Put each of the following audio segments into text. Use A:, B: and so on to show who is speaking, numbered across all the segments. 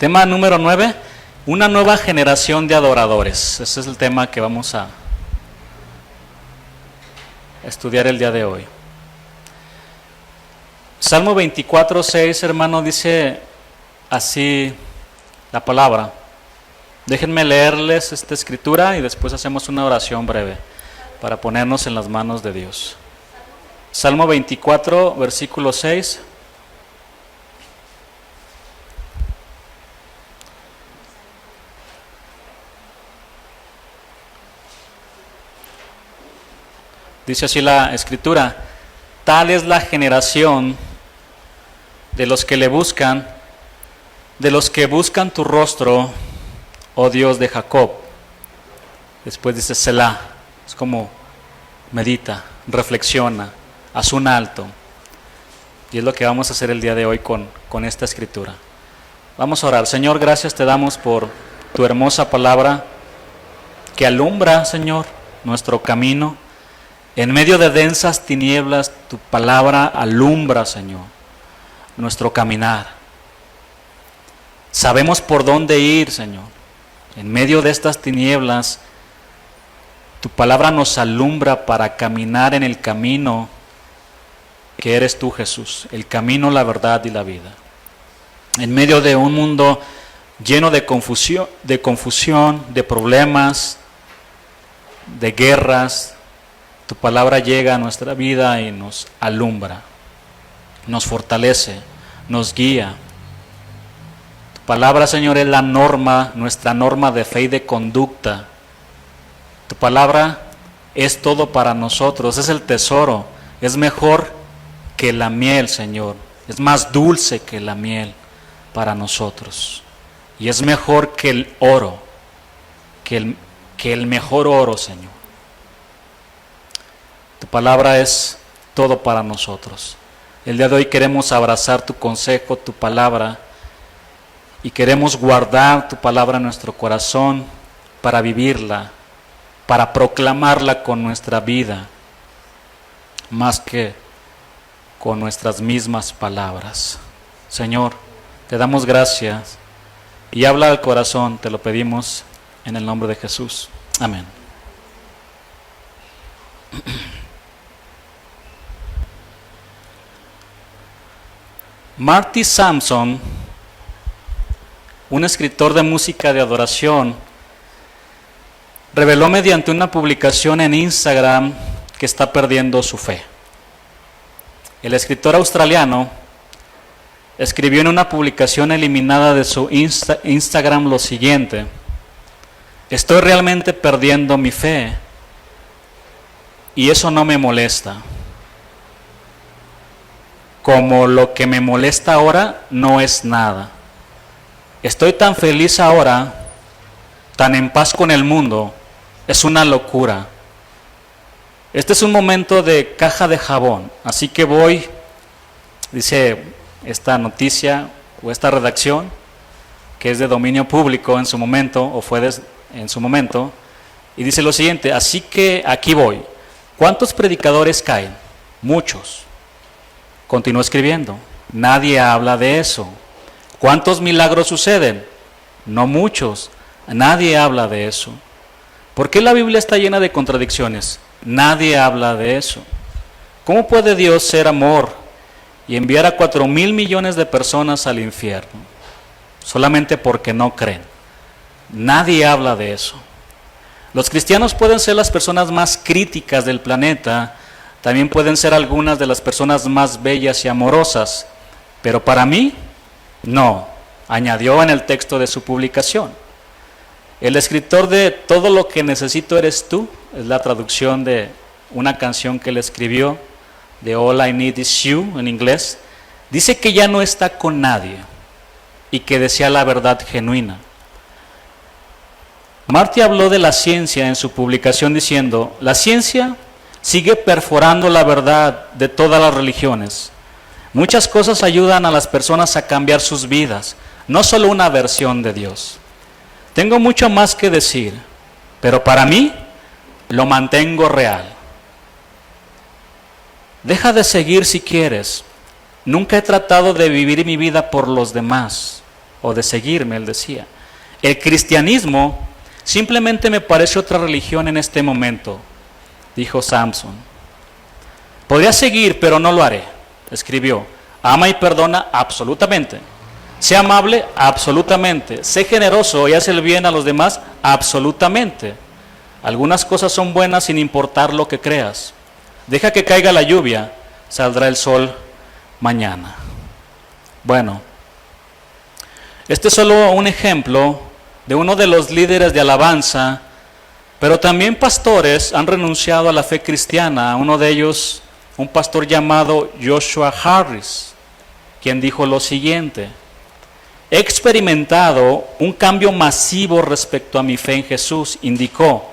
A: Tema número 9, una nueva generación de adoradores. Ese es el tema que vamos a estudiar el día de hoy. Salmo 24:6, hermano, dice así la palabra. Déjenme leerles esta escritura y después hacemos una oración breve para ponernos en las manos de Dios. Salmo 24, versículo 6. Dice así la escritura: tal es la generación de los que le buscan, de los que buscan tu rostro, oh Dios de Jacob. Después dice Selah, es como medita, reflexiona, haz un alto. Y es lo que vamos a hacer el día de hoy con esta escritura. Vamos a orar. Señor, gracias te damos por tu hermosa palabra que alumbra, Señor, nuestro camino. En medio de densas tinieblas, tu palabra alumbra, Señor, nuestro caminar. Sabemos por dónde ir, Señor. En medio de estas tinieblas, tu palabra nos alumbra para caminar en el camino que eres tú, Jesús, el camino, la verdad y la vida. En medio de un mundo lleno de confusión, de problemas, de guerras, tu palabra llega a nuestra vida y nos alumbra, nos fortalece, nos guía. Tu palabra, Señor, es la norma, nuestra norma de fe y de conducta. Tu palabra es todo para nosotros, es el tesoro, es mejor que la miel, Señor, es más dulce que la miel para nosotros. Y es mejor que el oro, que el mejor oro, Señor. Tu palabra es todo para nosotros. El día de hoy queremos abrazar tu consejo, tu palabra, y queremos guardar tu palabra en nuestro corazón para vivirla, para proclamarla con nuestra vida, más que con nuestras mismas palabras. Señor, te damos gracias y habla al corazón, te lo pedimos en el nombre de Jesús. Amén. Marty Sampson, un escritor de música de adoración, reveló mediante una publicación en Instagram que está perdiendo su fe. El escritor australiano escribió en una publicación eliminada de su Instagram lo siguiente: estoy realmente perdiendo mi fe y eso no me molesta. Como lo que me molesta ahora no es nada. Estoy tan feliz ahora, tan en paz con el mundo, es una locura. Este es un momento de caja de jabón, así que voy, dice esta noticia o esta redacción, que es de dominio público en su momento, o fue en su momento, y dice lo siguiente: así que aquí voy. ¿Cuántos predicadores caen? Muchos. Continúa escribiendo: nadie habla de eso. ¿Cuántos milagros suceden? No muchos. Nadie habla de eso. ¿Por qué la Biblia está llena de contradicciones? Nadie habla de eso. ¿Cómo puede Dios ser amor y enviar a 4,000 millones de personas al infierno solamente porque no creen? Nadie habla de eso. Los cristianos pueden ser las personas más críticas del planeta, también pueden ser algunas de las personas más bellas y amorosas, pero para mí, no, añadió en el texto de su publicación. El escritor de Todo lo que necesito eres tú, es la traducción de una canción que él escribió, de All I Need Is You en inglés, dice que ya no está con nadie y que desea la verdad genuina. Marty habló de la ciencia en su publicación diciendo: la ciencia sigue perforando la verdad de todas las religiones. Muchas cosas ayudan a las personas a cambiar sus vidas, no solo una versión de Dios. Tengo mucho más que decir, pero para mí lo mantengo real. Deja de seguir si quieres. Nunca he tratado de vivir mi vida por los demás. o de seguirme, él decía. El cristianismo simplemente me parece otra religión en este momento, dijo Samson. Podría seguir, pero no lo haré, escribió. Ama y perdona absolutamente. Sé amable absolutamente. Sé generoso y haz el bien a los demás absolutamente. Algunas cosas son buenas sin importar lo que creas. Deja que caiga la lluvia, saldrá el sol mañana. Bueno, este es solo un ejemplo de uno de los líderes de alabanza, pero también pastores han renunciado a la fe cristiana. Uno de ellos, un pastor llamado Joshua Harris, quien dijo lo siguiente: he experimentado un cambio masivo respecto a mi fe en Jesús, indicó,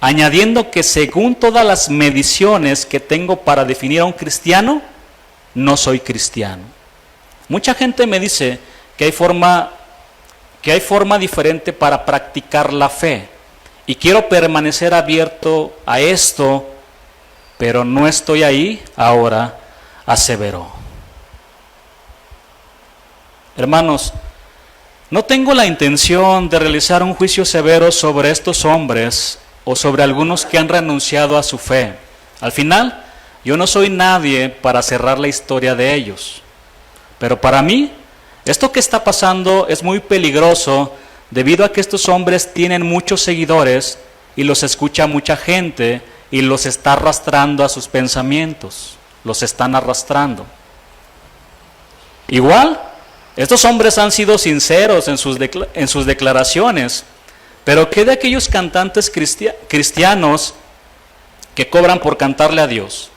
A: añadiendo que según todas las mediciones que tengo para definir a un cristiano, no soy cristiano. Mucha gente me dice que hay forma diferente para practicar la fe, y quiero permanecer abierto a esto, pero no estoy ahí ahora, aseveró. Hermanos, no tengo la intención de realizar un juicio severo sobre estos hombres o sobre algunos que han renunciado a su fe. Al final, yo no soy nadie para cerrar la historia de ellos. Pero para mí, esto que está pasando es muy peligroso debido a que estos hombres tienen muchos seguidores y los escucha mucha gente y los está arrastrando a sus pensamientos. Los están arrastrando. Igual, estos hombres han sido sinceros en sus declaraciones, pero ¿qué de aquellos cantantes cristianos que cobran por cantarle a Dios?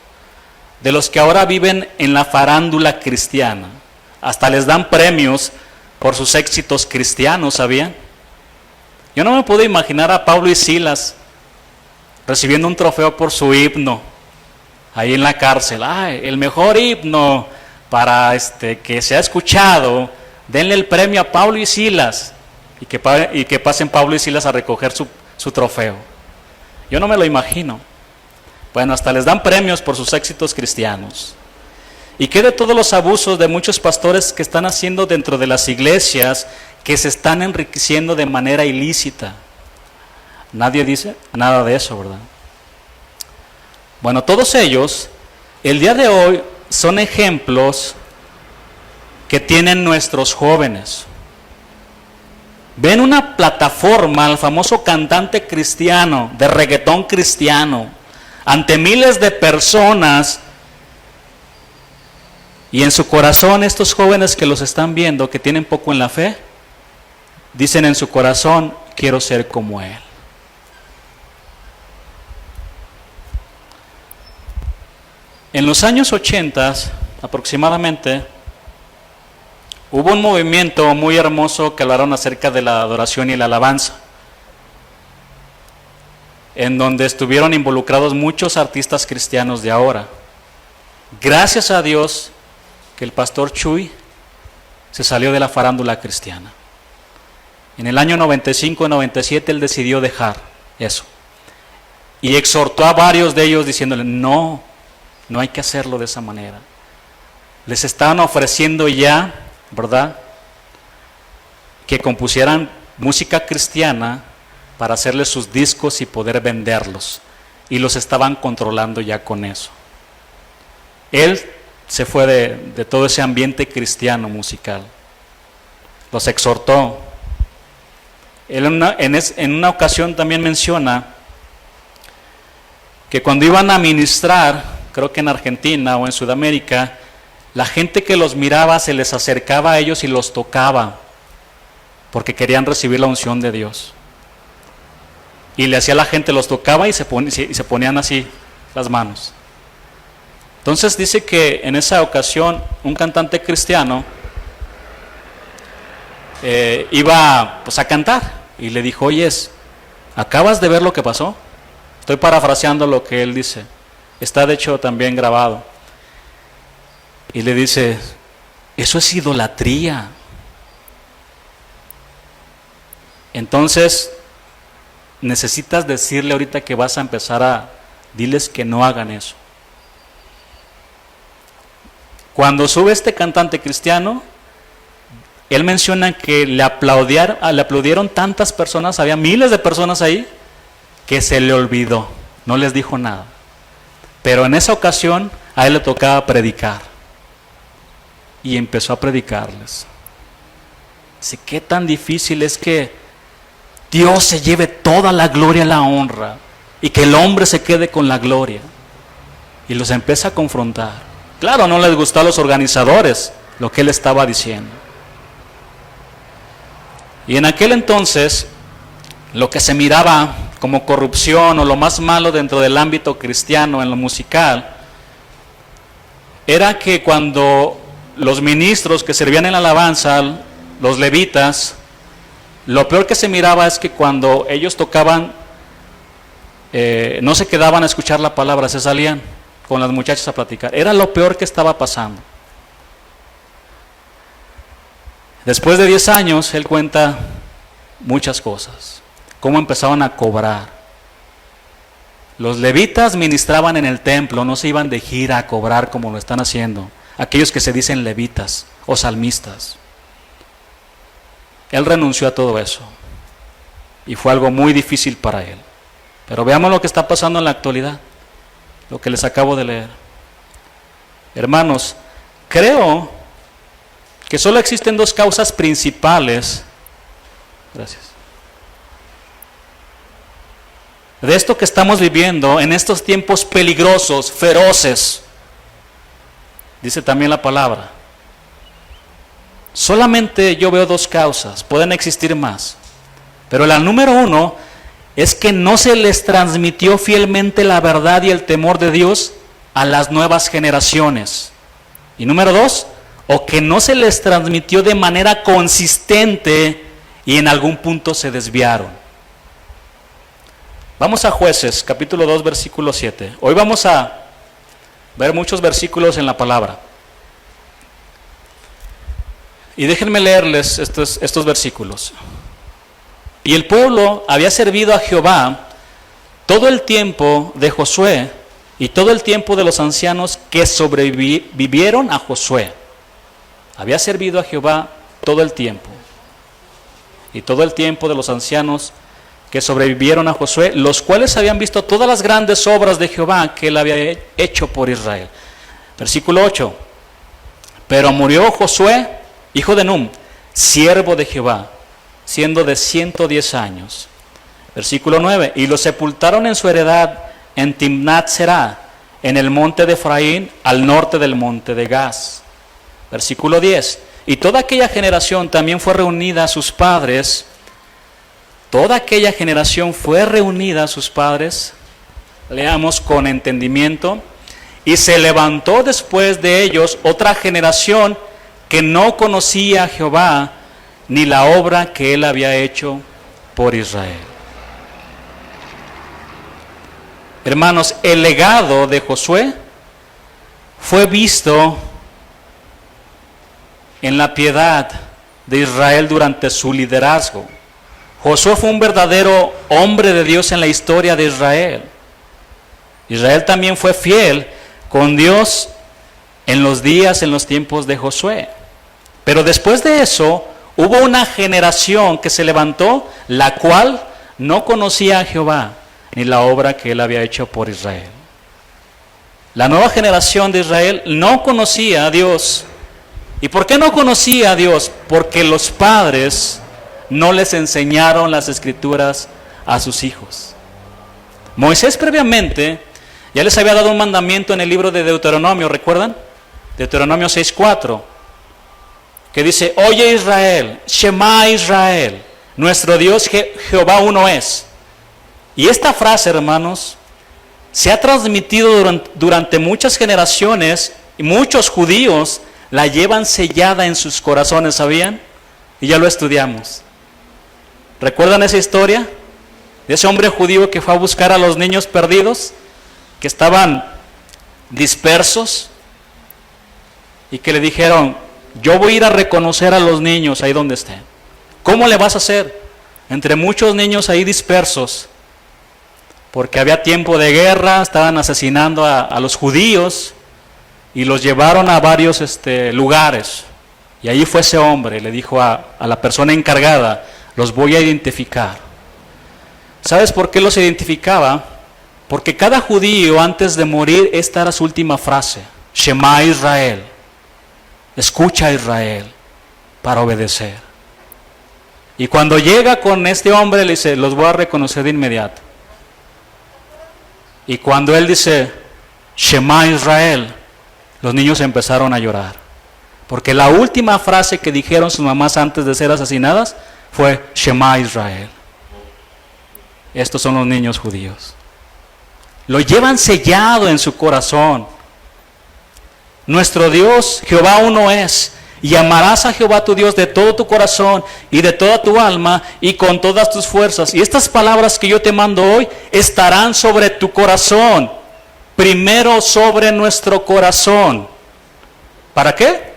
A: De los que ahora viven en la farándula cristiana. Hasta les dan premios por sus éxitos cristianos, ¿sabían? Yo no me puedo imaginar a Pablo y Silas recibiendo un trofeo por su himno ahí en la cárcel. ¡Ay, el mejor himno para que se ha escuchado! Denle el premio a Pablo y Silas, y que pasen Pablo y Silas a recoger su trofeo. Yo no me lo imagino. Bueno, hasta les dan premios por sus éxitos cristianos. ¿Y qué de todos los abusos de muchos pastores que están haciendo dentro de las iglesias, que se están enriqueciendo de manera ilícita? Nadie dice nada de eso, ¿verdad? Bueno, todos ellos, el día de hoy, son ejemplos que tienen nuestros jóvenes. Ven una plataforma al famoso cantante cristiano, de reggaetón cristiano, ante miles de personas, y en su corazón estos jóvenes que los están viendo, que tienen poco en la fe, dicen en su corazón, quiero ser como él. En los años 80 aproximadamente, hubo un movimiento muy hermoso que hablaron acerca de la adoración y la alabanza, en donde estuvieron involucrados muchos artistas cristianos de ahora. Gracias a Dios que el pastor Chuy se salió de la farándula cristiana. En el año 95-97 él decidió dejar eso. Y exhortó a varios de ellos diciéndole, no hay que hacerlo de esa manera. Les estaban ofreciendo ya, ¿verdad?, que compusieran música cristiana para hacerles sus discos y poder venderlos. Y los estaban controlando ya con eso. Él se fue de todo ese ambiente cristiano musical. Los exhortó. Él en una ocasión también menciona que cuando iban a ministrar, creo que en Argentina o en Sudamérica, la gente que los miraba se les acercaba a ellos y los tocaba, porque querían recibir la unción de Dios. Y le hacía a la gente, los tocaba y se ponían así las manos. Entonces dice que en esa ocasión un cantante cristiano iba pues a cantar y le dijo, oyes, ¿acabas de ver lo que pasó? Estoy parafraseando lo que él dice, está de hecho también grabado. Y le dice, eso es idolatría. Entonces necesitas decirle ahorita que vas a empezar diles que no hagan eso. Cuando sube este cantante cristiano, él menciona que le aplaudieron tantas personas, había miles de personas ahí, que se le olvidó, no les dijo nada. Pero en esa ocasión a él le tocaba predicar. Y empezó a predicarles. Dice, qué tan difícil es que Dios se lleve toda la gloria y la honra, y que el hombre se quede con la gloria. Y los empieza a confrontar. Claro, no les gustó a los organizadores lo que él estaba diciendo. Y en aquel entonces, lo que se miraba como corrupción o lo más malo dentro del ámbito cristiano en lo musical, era que cuando los ministros que servían en la alabanza, los levitas, lo peor que se miraba es que cuando ellos tocaban, no se quedaban a escuchar la palabra, se salían con las muchachas a platicar. Era lo peor que estaba pasando. Después de 10 años, él cuenta muchas cosas, cómo empezaban a cobrar. Los levitas ministraban en el templo, no se iban de gira a cobrar como lo están haciendo aquellos que se dicen levitas o salmistas. Él renunció a todo eso y fue algo muy difícil para él. Pero veamos lo que está pasando en la actualidad, lo que les acabo de leer. Hermanos, creo que solo existen dos causas principales, gracias, de esto que estamos viviendo en estos tiempos peligrosos, feroces. Dice también la palabra. Solamente yo veo dos causas, pueden existir más. Pero la número uno es que no se les transmitió fielmente la verdad y el temor de Dios a las nuevas generaciones. Y número dos, o que no se les transmitió de manera consistente y en algún punto se desviaron. Vamos a Jueces, capítulo 2, versículo 7. Hoy vamos a ver muchos versículos en la palabra. Y déjenme leerles estos versículos. Y el pueblo había servido a Jehová todo el tiempo de Josué y todo el tiempo de los ancianos que sobrevivieron a Josué. Había servido a Jehová todo el tiempo. Y todo el tiempo de los ancianos que sobrevivieron a Josué, los cuales habían visto todas las grandes obras de Jehová que él había hecho por Israel. Versículo 8. Pero murió Josué, hijo de Num, siervo de Jehová, siendo de 110 años. Versículo 9. Y lo sepultaron en su heredad en Timnat Será, en el monte de Efraín, al norte del monte de Gaz. Versículo 10. Y toda aquella generación también fue reunida a sus padres. Toda aquella generación fue reunida a sus padres. Leamos con entendimiento. Y se levantó después de ellos otra generación que no conocía a Jehová, ni la obra que él había hecho por Israel. Hermanos, el legado de Josué fue visto en la piedad de Israel durante su liderazgo. Josué fue un verdadero hombre de Dios en la historia de Israel. Israel también fue fiel con Dios en los tiempos de Josué. Pero después de eso, hubo una generación que se levantó, la cual no conocía a Jehová, ni la obra que él había hecho por Israel. La nueva generación de Israel no conocía a Dios. ¿Y por qué no conocía a Dios? Porque los padres no les enseñaron las escrituras a sus hijos. Moisés previamente ya les había dado un mandamiento en el libro de Deuteronomio, ¿recuerdan? Deuteronomio 6:4, que dice: Oye Israel, Shema Israel, nuestro Dios Jehová uno es. Y esta frase, hermanos, se ha transmitido durante muchas generaciones, y muchos judíos la llevan sellada en sus corazones, ¿sabían? Y ya lo estudiamos. ¿Recuerdan esa historia? De ese hombre judío que fue a buscar a los niños perdidos, que estaban dispersos, y que le dijeron: yo voy a ir a reconocer a los niños ahí donde estén. ¿Cómo le vas a hacer? Entre muchos niños ahí dispersos, porque había tiempo de guerra, estaban asesinando a los judíos, y los llevaron a varios lugares. Y ahí fue ese hombre, le dijo a la persona encargada, los voy a identificar. ¿Sabes por qué los identificaba? Porque cada judío antes de morir, esta era su última frase: Shema Israel, escucha Israel, para obedecer. Y cuando llega con este hombre, le dice, los voy a reconocer de inmediato. Y cuando él dice, Shema Israel, los niños empezaron a llorar. Porque la última frase que dijeron sus mamás antes de ser asesinadas fue, Shema Israel. Estos son los niños judíos. Lo llevan sellado en su corazón. Nuestro Dios, Jehová uno es. Y amarás a Jehová tu Dios de todo tu corazón y de toda tu alma y con todas tus fuerzas. Y estas palabras que yo te mando hoy estarán sobre tu corazón. Primero sobre nuestro corazón. ¿Para qué?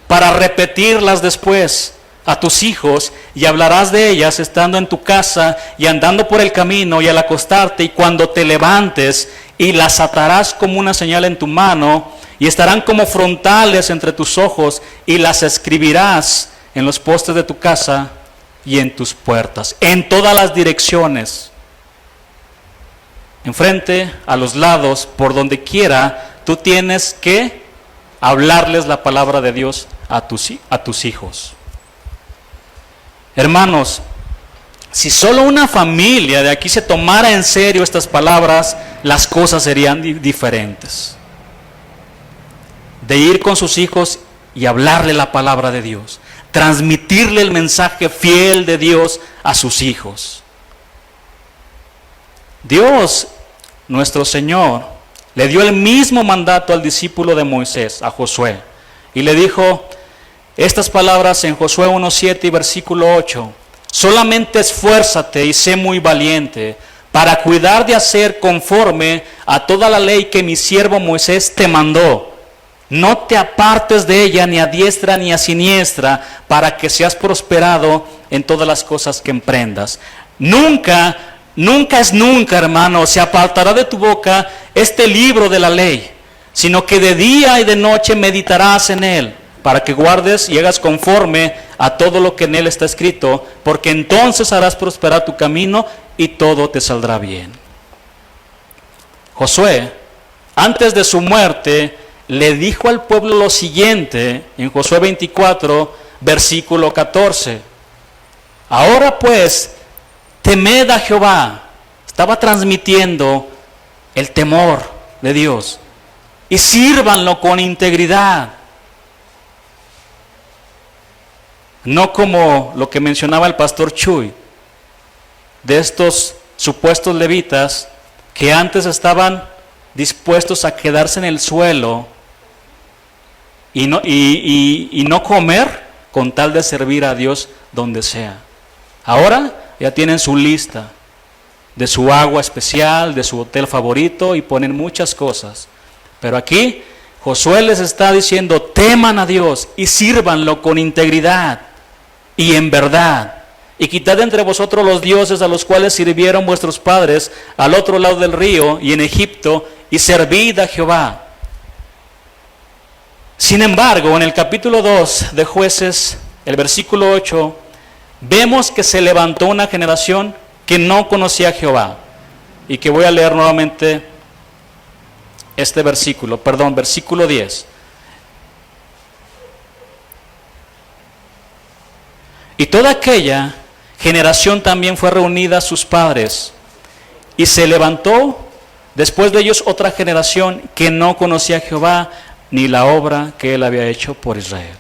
A: Para repetirlas después a tus hijos, y hablarás de ellas estando en tu casa y andando por el camino y al acostarte y cuando te levantes, y las atarás como una señal en tu mano y estarán como frontales entre tus ojos, y las escribirás en los postes de tu casa y en tus puertas, en todas las direcciones, enfrente, a los lados, por donde quiera. Tú tienes que hablarles la palabra de Dios a tus hijos. Hermanos, si solo una familia de aquí se tomara en serio estas palabras, las cosas serían diferentes. De ir con sus hijos y hablarle la palabra de Dios, transmitirle el mensaje fiel de Dios a sus hijos. Dios, nuestro Señor, le dio el mismo mandato al discípulo de Moisés, a Josué, y le dijo estas palabras en Josué 1:7 y versículo 8: solamente esfuérzate y sé muy valiente para cuidar de hacer conforme a toda la ley que mi siervo Moisés te mandó. No te apartes de ella ni a diestra ni a siniestra, para que seas prosperado en todas las cosas que emprendas. Nunca es nunca, hermano, se apartará de tu boca este libro de la ley, sino que de día y de noche meditarás en él, para que guardes y hagas conforme a todo lo que en él está escrito, porque entonces harás prosperar tu camino y todo te saldrá bien. Josué, antes de su muerte, le dijo al pueblo lo siguiente en Josué 24, versículo 14: ahora pues, temed a Jehová. Estaba transmitiendo el temor de Dios, y sírvanlo con integridad. No como lo que mencionaba el pastor Chuy, de estos supuestos levitas que antes estaban dispuestos a quedarse en el suelo y no comer con tal de servir a Dios donde sea. Ahora ya tienen su lista de su agua especial, de su hotel favorito, y ponen muchas cosas. Pero aquí Josué les está diciendo: teman a Dios y sírvanlo con integridad y en verdad, y quitad entre vosotros los dioses a los cuales sirvieron vuestros padres al otro lado del río y en Egipto, y servid a Jehová. Sin embargo, en el capítulo 2 de Jueces, el versículo 8, vemos que se levantó una generación que no conocía a Jehová, y que voy a leer nuevamente este versículo, versículo 10. Y toda aquella generación también fue reunida a sus padres, y se levantó después de ellos otra generación que no conocía a Jehová ni la obra que él había hecho por Israel.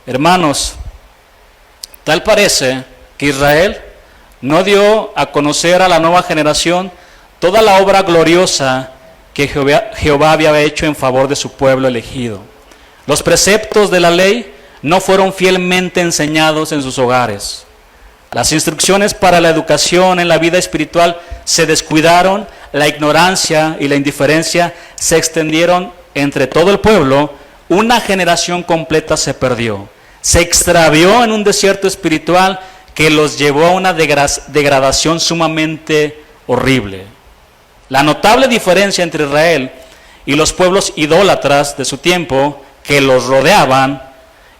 A: Hermanos, tal parece que Israel no dio a conocer a la nueva generación toda la obra gloriosa que Jehová había hecho en favor de su pueblo elegido. Los preceptos de la ley no fueron fielmente enseñados en sus hogares. Las instrucciones para la educación en la vida espiritual se descuidaron, la ignorancia y la indiferencia se extendieron entre todo el pueblo. Una generación completa se perdió, se extravió en un desierto espiritual que los llevó a una degradación sumamente horrible. La notable diferencia entre Israel y los pueblos idólatras de su tiempo que los rodeaban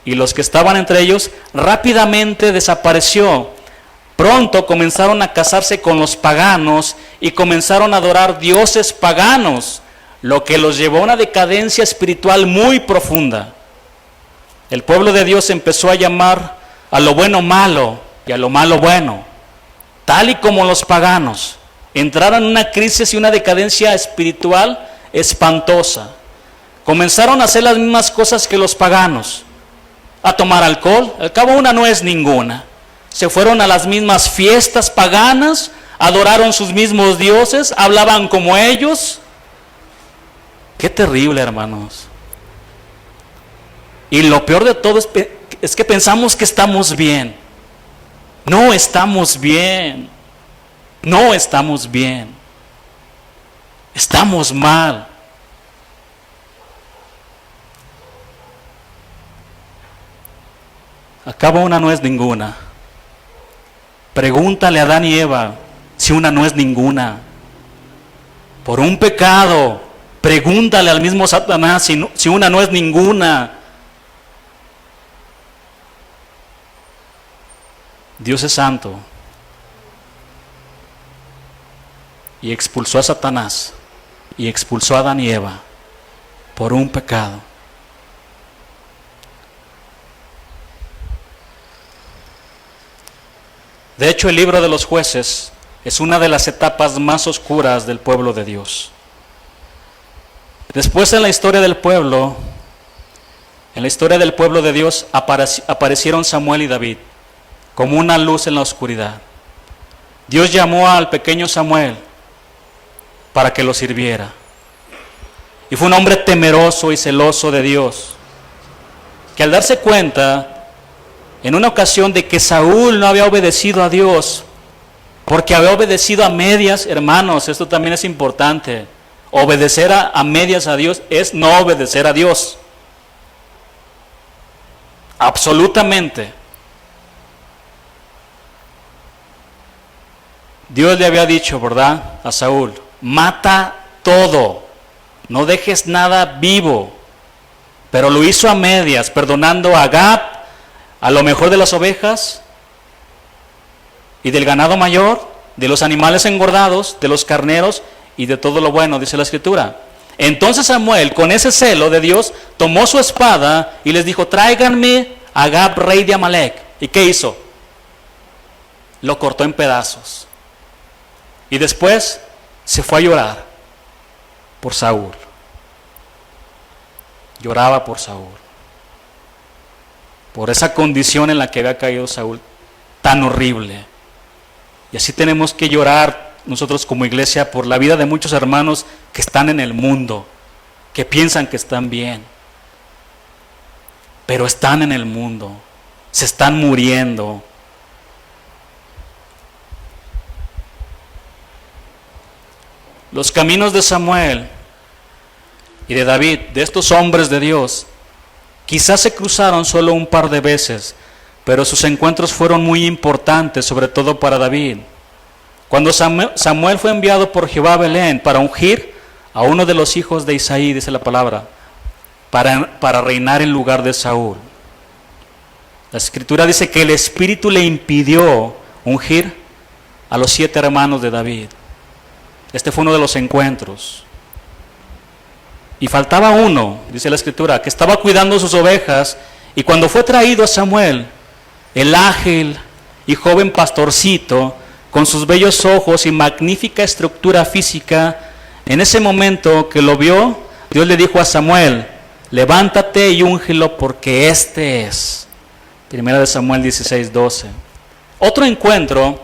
A: y los que estaban entre ellos, rápidamente desapareció. Pronto comenzaron a casarse con los paganos y comenzaron a adorar dioses paganos, lo que los llevó a una decadencia espiritual muy profunda. El pueblo de Dios empezó a llamar a lo bueno malo y a lo malo bueno, tal y como los paganos. Entraron en una crisis y una decadencia espiritual espantosa. Comenzaron a hacer las mismas cosas que los paganos, a tomar alcohol, al cabo una no es ninguna. Se fueron a las mismas fiestas paganas, adoraron sus mismos dioses, hablaban como ellos. Qué terrible, hermanos. Y lo peor de todo es que pensamos que estamos bien. No estamos bien. No estamos bien. Estamos mal. Acabo una no es ninguna. Pregúntale a Adán y Eva si una no es ninguna. Por un pecado, pregúntale al mismo Satanás si una no es ninguna. Dios es santo y expulsó a Satanás y expulsó a Adán y Eva por un pecado. De hecho, el libro de los Jueces es una de las etapas más oscuras del pueblo de Dios. Después en la historia del pueblo de Dios aparecieron Samuel y David como una luz en la oscuridad. Dios llamó al pequeño Samuel para que lo sirviera. Y fue un hombre temeroso y celoso de Dios, que al darse cuenta en una ocasión de que Saúl no había obedecido a Dios, porque había obedecido a medias, hermanos, esto también es importante. Obedecer a medias a Dios es no obedecer a Dios. Absolutamente. Dios le había dicho, ¿verdad?, a Saúl: mata todo, no dejes nada vivo. Pero lo hizo a medias, perdonando a Agag, a lo mejor de las ovejas y del ganado mayor, de los animales engordados, de los carneros y de todo lo bueno, dice la Escritura. Entonces Samuel, con ese celo de Dios, tomó su espada y les dijo: tráiganme a Agag, rey de Amalec. ¿Y qué hizo? Lo cortó en pedazos. Y después se fue a llorar por Saúl. Lloraba por Saúl, por esa condición en la que había caído Saúl, tan horrible. Y así tenemos que llorar nosotros como iglesia por la vida de muchos hermanos que están en el mundo, que piensan que están bien, pero están en el mundo, se están muriendo. Los caminos de Samuel y de David, de estos hombres de Dios, quizás se cruzaron solo un par de veces, pero sus encuentros fueron muy importantes, sobre todo para David. Cuando Samuel fue enviado por Jehová a Belén para ungir a uno de los hijos de Isaí, dice la palabra, para reinar en lugar de Saúl. La Escritura dice que el Espíritu le impidió ungir a los 7 hermanos de David. Este fue uno de los encuentros. Y faltaba uno, dice la Escritura, que estaba cuidando sus ovejas, y cuando fue traído a Samuel, el ágil y joven pastorcito, con sus bellos ojos y magnífica estructura física, en ese momento que lo vio, Dios le dijo a Samuel: levántate y úngelo, porque este es. Primera de Samuel 16:12. Otro encuentro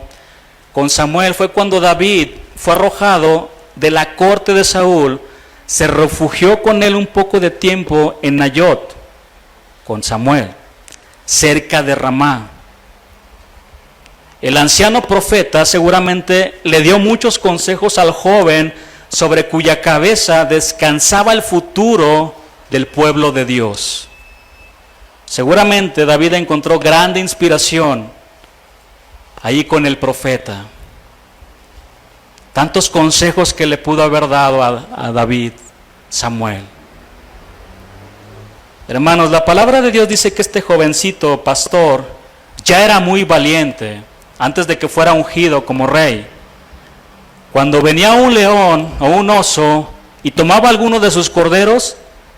A: con Samuel fue cuando David fue arrojado de la corte de Saúl, se refugió con él un poco de tiempo en Nayot, con Samuel, cerca de Ramá. El anciano profeta seguramente le dio muchos consejos al joven sobre cuya cabeza descansaba el futuro del pueblo de Dios. Seguramente David encontró grande inspiración ahí con el profeta. Tantos consejos que le pudo haber dado a David Samuel. Hermanos, la palabra de Dios dice que este jovencito pastor ya era muy valiente antes de que fuera ungido como rey. Cuando venía un león o un oso y tomaba alguno de sus corderos,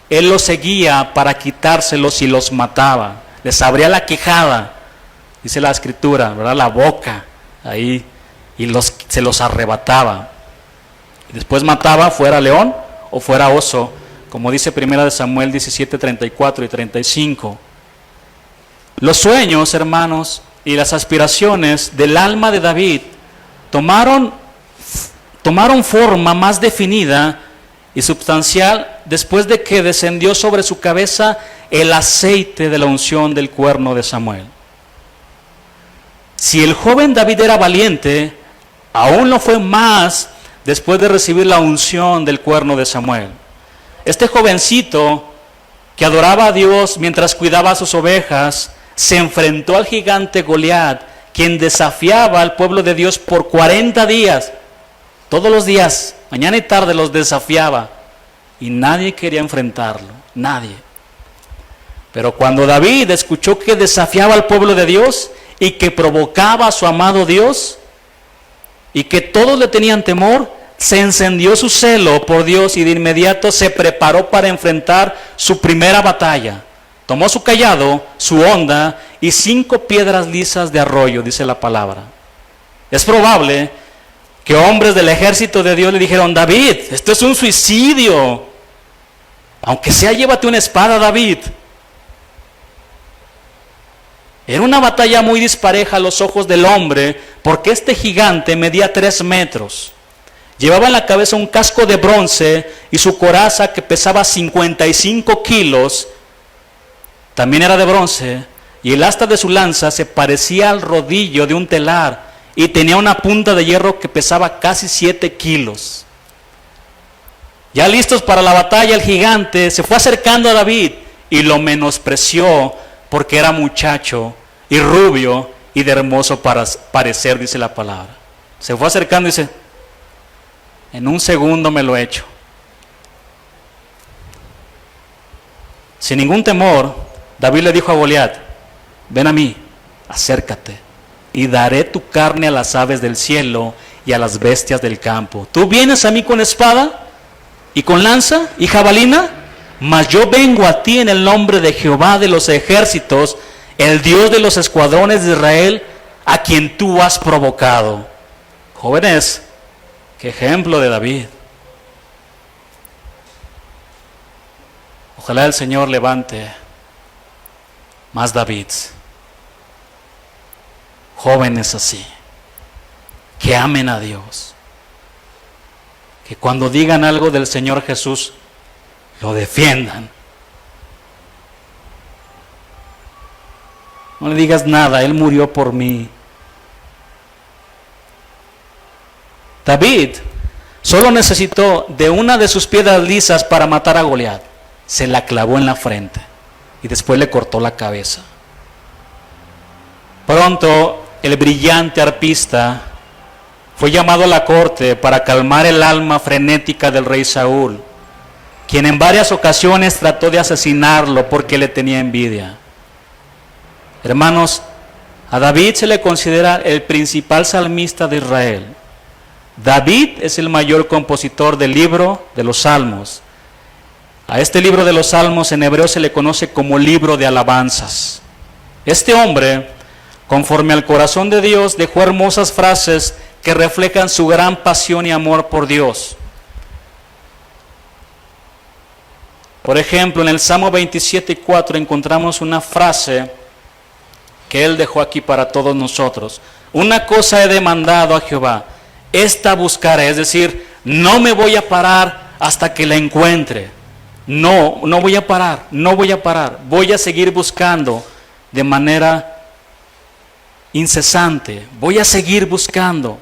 A: él los seguía para quitárselos y los mataba. Les abría la quijada, dice la escritura, ¿verdad? La boca ahí, y se los arrebataba. Y después mataba, fuera león o fuera oso, como dice 1 Samuel 17, 34 y 35. Los sueños, hermanos, y las aspiraciones del alma de David tomaron forma más definida y substancial después de que descendió sobre su cabeza el aceite de la unción del cuerno de Samuel. Si el joven David era valiente, aún lo fue más después de recibir la unción del cuerno de Samuel. Este jovencito que adoraba a Dios mientras cuidaba sus ovejas, se enfrentó al gigante Goliat, quien desafiaba al pueblo de Dios por 40 días. Todos los días, mañana y tarde, los desafiaba. Y nadie quería enfrentarlo, nadie. Pero cuando David escuchó que desafiaba al pueblo de Dios y que provocaba a su amado Dios, y que todos le tenían temor, se encendió su celo por Dios y de inmediato se preparó para enfrentar su primera batalla. Tomó su cayado, su honda y 5 piedras lisas de arroyo, dice la palabra. Es probable que hombres del ejército de Dios le dijeron: David, esto es un suicidio. Aunque sea, llévate una espada, David. Era una batalla muy dispareja a los ojos del hombre, porque este gigante medía 3 metros. Llevaba en la cabeza un casco de bronce y su coraza, que pesaba 55 kilos, también era de bronce, y el asta de su lanza se parecía al rodillo de un telar y tenía una punta de hierro que pesaba casi 7 kilos. Ya listos para la batalla, el gigante se fue acercando a David y lo menospreció porque era muchacho y rubio y de hermoso parecer, dice la palabra. Se fue acercando y dice: en un segundo me lo he hecho. Sin ningún temor, David le dijo a Goliat: ven a mí, acércate, y daré tu carne a las aves del cielo y a las bestias del campo. ¿Tú vienes a mí con espada y con lanza y jabalina? Mas yo vengo a ti en el nombre de Jehová de los ejércitos, el Dios de los escuadrones de Israel, a quien tú has provocado. Jóvenes, qué ejemplo de David. Ojalá el Señor levante más Davids, jóvenes así, que amen a Dios, que cuando digan algo del Señor Jesús, lo defiendan. No le digas nada, Él murió por mí. David solo necesitó de una de sus piedras lisas para matar a Goliat. Se la clavó en la frente y después le cortó la cabeza. Pronto el brillante arpista fue llamado a la corte para calmar el alma frenética del rey Saúl, quien en varias ocasiones trató de asesinarlo porque le tenía envidia. Hermanos, a David se le considera el principal salmista de Israel. David es el mayor compositor del libro de los Salmos. A este libro de los Salmos en hebreo se le conoce como libro de alabanzas. Este hombre, conforme al corazón de Dios, dejó hermosas frases que reflejan su gran pasión y amor por Dios. Por ejemplo, en el Salmo 27:4 encontramos una frase que él dejó aquí para todos nosotros. Una cosa he demandado a Jehová, esta buscaré, es decir, no me voy a parar hasta que la encuentre. No voy a parar, voy a seguir buscando de manera incesante, voy a seguir buscando.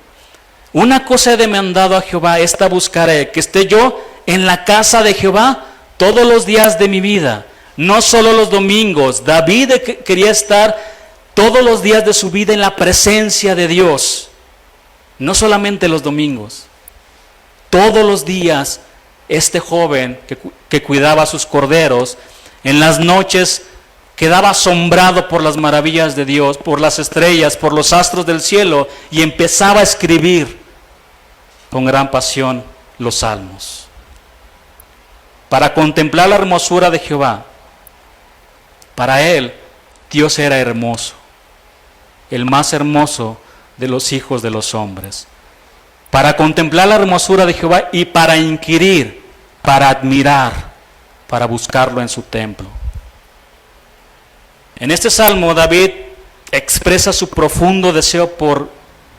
A: Una cosa he demandado a Jehová, esta buscaré, que esté yo en la casa de Jehová todos los días de mi vida, no solo los domingos. David quería estar todos los días de su vida en la presencia de Dios, no solamente los domingos, todos los días. Este joven que cuidaba sus corderos En las noches quedaba asombrado por las maravillas de Dios, por las estrellas, por los astros del cielo, y empezaba a escribir con gran pasión los salmos. Para contemplar la hermosura de Jehová, para él Dios era hermoso, el más hermoso de los hijos de los hombres. Para contemplar la hermosura de Jehová y para inquirir, para admirar, para buscarlo en su templo. En este salmo David expresa su profundo deseo por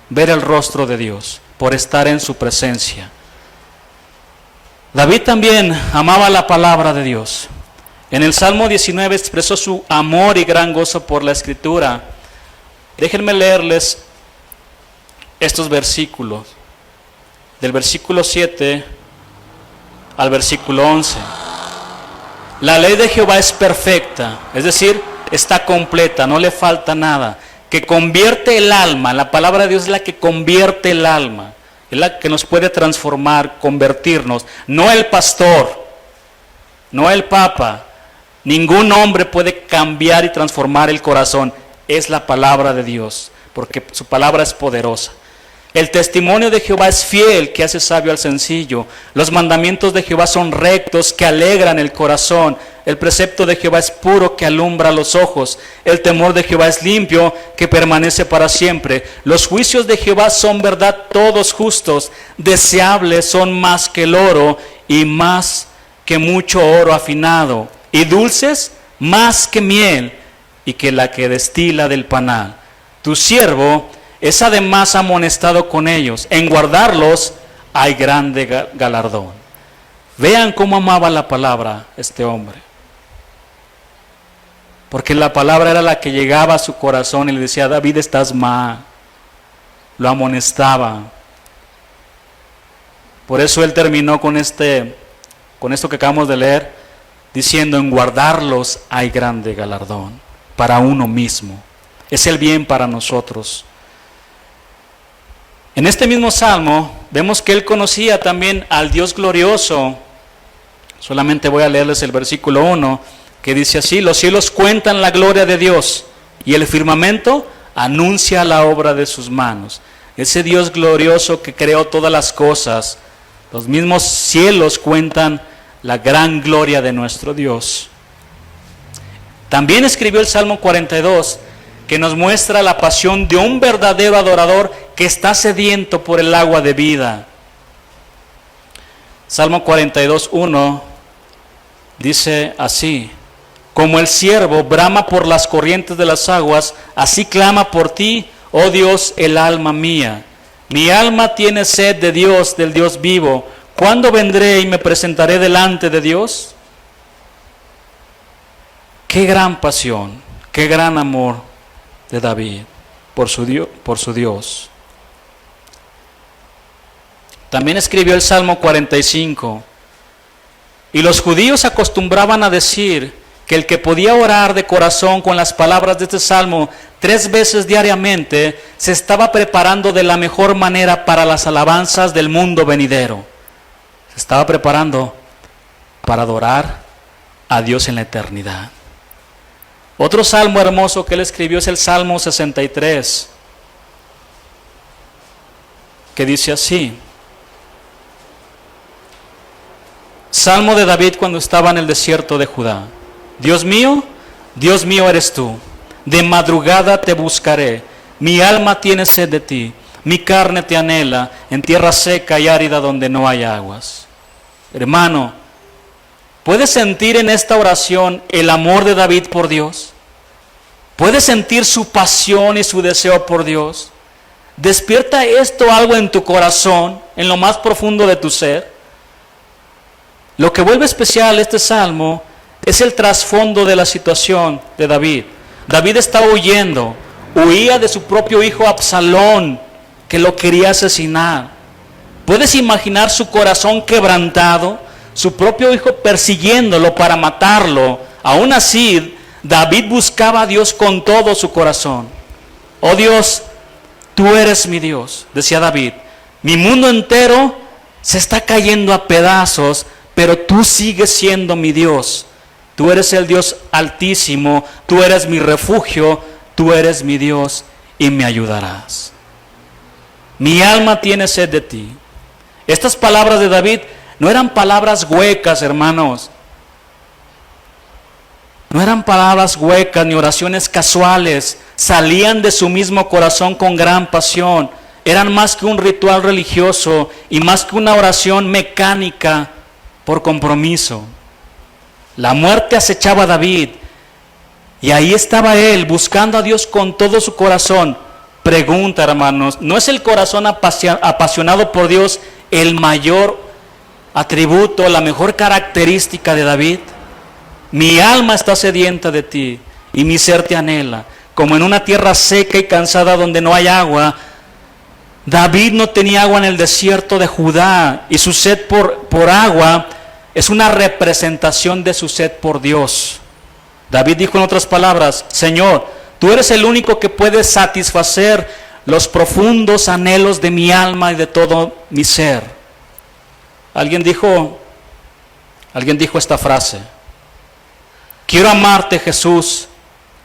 A: ver el rostro de Dios, por estar en su presencia. David también amaba la palabra de Dios. En el Salmo 19 expresó su amor y gran gozo por la Escritura. Déjenme leerles estos versículos, del versículo 7 al versículo 11. La ley de Jehová es perfecta, es decir, está completa, no le falta nada, que convierte el alma. La palabra de Dios es la que convierte el alma, es la que nos puede transformar, convertirnos. No el pastor, no el papa, ningún hombre puede cambiar y transformar el corazón. Es la palabra de Dios, porque su palabra es poderosa. El testimonio de Jehová es fiel, que hace sabio al sencillo. Los mandamientos de Jehová son rectos, que alegran el corazón. El precepto de Jehová es puro, que alumbra los ojos. El temor de Jehová es limpio, que permanece para siempre. Los juicios de Jehová son verdad, todos justos. Deseables son más que el oro, y más que mucho oro afinado. Y dulces más que miel, y que la que destila del panal. Tu siervo es además amonestado con ellos. En guardarlos hay grande galardón. Vean cómo amaba la palabra este hombre. Porque la palabra era la que llegaba a su corazón y le decía: David, estás mal. Lo amonestaba. Por eso él terminó con esto que acabamos de leer, diciendo: en guardarlos hay grande galardón para uno mismo. Es el bien para nosotros. En este mismo salmo vemos que él conocía también al Dios glorioso. Solamente voy a leerles el versículo 1, que dice así: los cielos cuentan la gloria de Dios, y el firmamento anuncia la obra de sus manos. Ese Dios glorioso que creó todas las cosas, los mismos cielos cuentan la gran gloria de nuestro Dios. También escribió el Salmo 42, que nos muestra la pasión de un verdadero adorador que está sediento por el agua de vida. Salmo 42, 1 dice así: como el ciervo brama por las corrientes de las aguas, así clama por ti, oh Dios, el alma mía. Mi alma tiene sed de Dios, del Dios vivo. ¿Cuándo vendré y me presentaré delante de Dios? Qué gran pasión, qué gran amor de David por su Dios. También escribió el Salmo 45. Y los judíos acostumbraban a decir que el que podía orar de corazón con las palabras de este salmo 3 veces diariamente se estaba preparando de la mejor manera para las alabanzas del mundo venidero. Se estaba preparando para adorar a Dios en la eternidad. Otro salmo hermoso que él escribió es el Salmo 63, que dice así: Salmo de David cuando estaba en el desierto de Judá. Dios mío eres tú. De madrugada te buscaré. Mi alma tiene sed de ti. Mi carne te anhela en tierra seca y árida donde no hay aguas. Hermano, ¿puedes sentir en esta oración el amor de David por Dios? ¿Puedes sentir su pasión y su deseo por Dios? ¿Despierta esto algo en tu corazón, en lo más profundo de tu ser? Lo que vuelve especial este salmo es el trasfondo de la situación de David. David estaba huía de su propio hijo Absalón, que lo quería asesinar. ¿Puedes imaginar su corazón quebrantado? Su propio hijo persiguiéndolo para matarlo. Aún así, David buscaba a Dios con todo su corazón. Oh Dios, tú eres mi Dios, decía David. Mi mundo entero se está cayendo a pedazos, pero tú sigues siendo mi Dios. Tú eres el Dios altísimo, tú eres mi refugio, tú eres mi Dios y me ayudarás. Mi alma tiene sed de ti. Estas palabras de David no eran palabras huecas, hermanos. No eran palabras huecas ni oraciones casuales. Salían de su mismo corazón con gran pasión. Eran más que un ritual religioso y más que una oración mecánica por compromiso. La muerte acechaba a David y ahí estaba él buscando a Dios con todo su corazón. Pregunta, hermanos, ¿no es el corazón apasionado por Dios el mayor atributo, la mejor característica de David? Mi alma está sedienta de ti y mi ser te anhela, como en una tierra seca y cansada donde no hay agua. David no tenía agua en el desierto de Judá y su sed por agua es una representación de su sed por Dios. David dijo en otras palabras: Señor, tú eres el único que puede satisfacer los profundos anhelos de mi alma y de todo mi ser. Alguien dijo esta frase: quiero amarte, Jesús,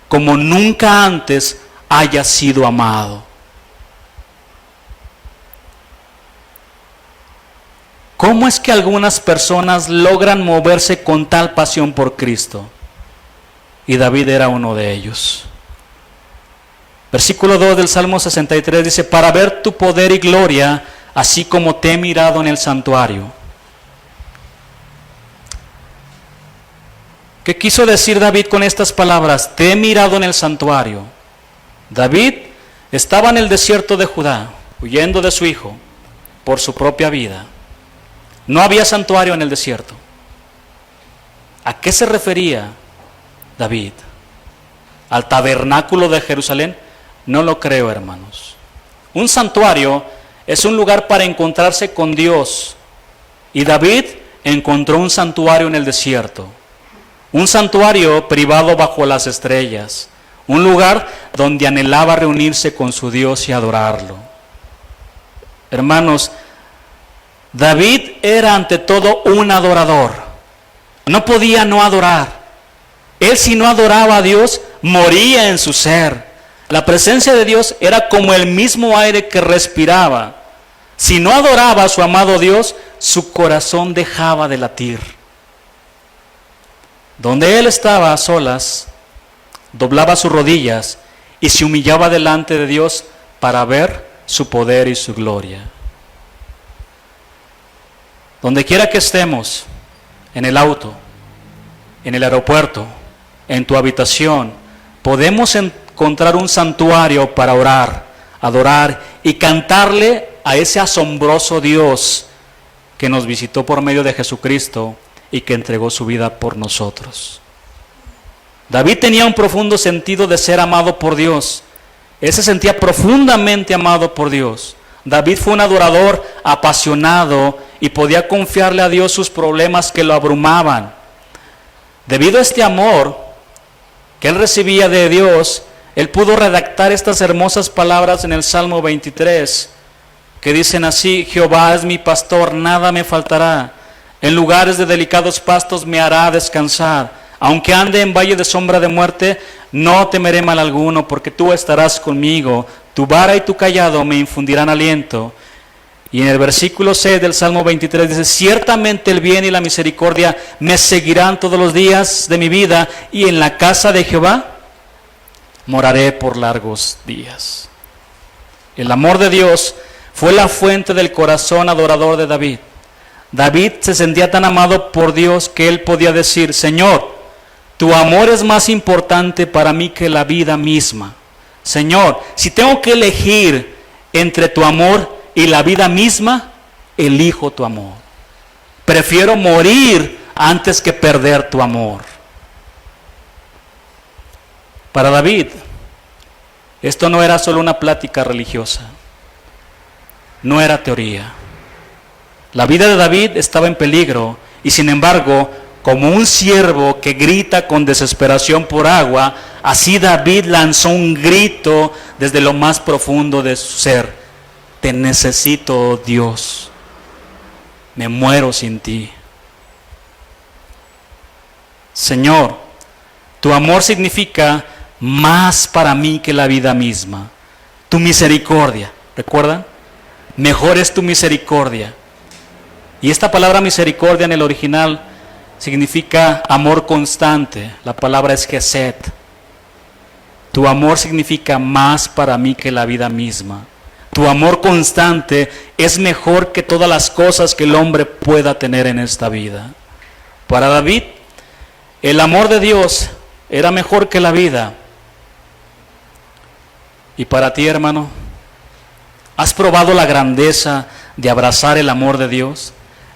A: como nunca antes hayas sido amado. ¿Cómo es que algunas personas logran moverse con tal pasión por Cristo? Y David era uno de ellos. Versículo 2 del Salmo 63 dice: para ver tu poder y gloria, así como te he mirado en el santuario. ¿Qué quiso decir David con estas palabras? Te he mirado en el santuario. David estaba en el desierto de Judá, huyendo de su hijo por su propia vida. No había santuario en el desierto. ¿A qué se refería David? ¿Al tabernáculo de Jerusalén? No lo creo, hermanos. Un santuario es un lugar para encontrarse con Dios. Y David encontró un santuario en el desierto. Un santuario privado bajo las estrellas. Un lugar donde anhelaba reunirse con su Dios y adorarlo. Hermanos, David era ante todo un adorador. No podía no adorar. Él, si no adoraba a Dios, moría en su ser. La presencia de Dios era como el mismo aire que respiraba. Si no adoraba a su amado Dios, su corazón dejaba de latir. Donde él estaba a solas, doblaba sus rodillas y se humillaba delante de Dios para ver su poder y su gloria. Donde quiera que estemos, en el auto, en el aeropuerto, en tu habitación, podemos encontrar un santuario para orar, adorar y cantarle a ese asombroso Dios que nos visitó por medio de Jesucristo y que entregó su vida por nosotros. David tenía un profundo sentido de ser amado por Dios. Él se sentía profundamente amado por Dios. David fue un adorador apasionado y podía confiarle a Dios sus problemas que lo abrumaban. Debido a este amor que él recibía de Dios, él pudo redactar estas hermosas palabras en el Salmo 23, que dicen así: Jehová es mi pastor, nada me faltará. En lugares de delicados pastos me hará descansar. Aunque ande en valle de sombra de muerte, no temeré mal alguno, porque tú estarás conmigo. Tu vara y tu cayado me infundirán aliento. Y en el versículo 6 del Salmo 23 dice: ciertamente el bien y la misericordia me seguirán todos los días de mi vida, y en la casa de Jehová moraré por largos días. El amor de Dios fue la fuente del corazón adorador de David. David se sentía tan amado por Dios que él podía decir: Señor, tu amor es más importante para mí que la vida misma. Señor, si tengo que elegir entre tu amor y la vida misma, elijo tu amor. Prefiero morir antes que perder tu amor. Para David, esto no era solo una plática religiosa, no era teoría. La vida de David estaba en peligro y, sin embargo, como un ciervo que grita con desesperación por agua, así David lanzó un grito desde lo más profundo de su ser: te necesito, oh Dios, me muero sin ti. Señor, tu amor significa más para mí que la vida misma. Tu misericordia, ¿recuerdan? Mejor es tu misericordia. Y esta palabra misericordia en el original significa amor constante. La palabra es Gesed. Tu amor significa más para mí que la vida misma. Tu amor constante es mejor que todas las cosas que el hombre pueda tener en esta vida. Para David, el amor de Dios era mejor que la vida. Y para ti, hermano, ¿has probado la grandeza de abrazar el amor de Dios?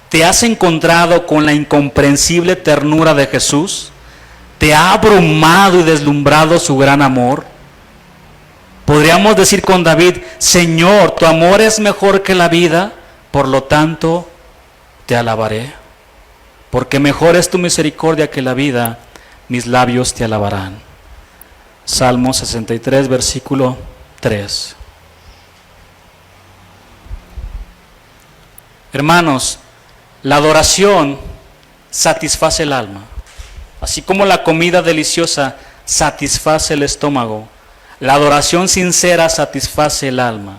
A: ¿Te has encontrado con la incomprensible ternura de Jesús? ¿Te ha abrumado y deslumbrado su gran amor? Podríamos decir con David, Señor, tu amor es mejor que la vida, por lo tanto, te alabaré. Porque mejor es tu misericordia que la vida, mis labios te alabarán. Salmo 63, versículo 3. Hermanos, la adoración satisface el alma. Así como la comida deliciosa satisface el estómago, la adoración sincera satisface el alma.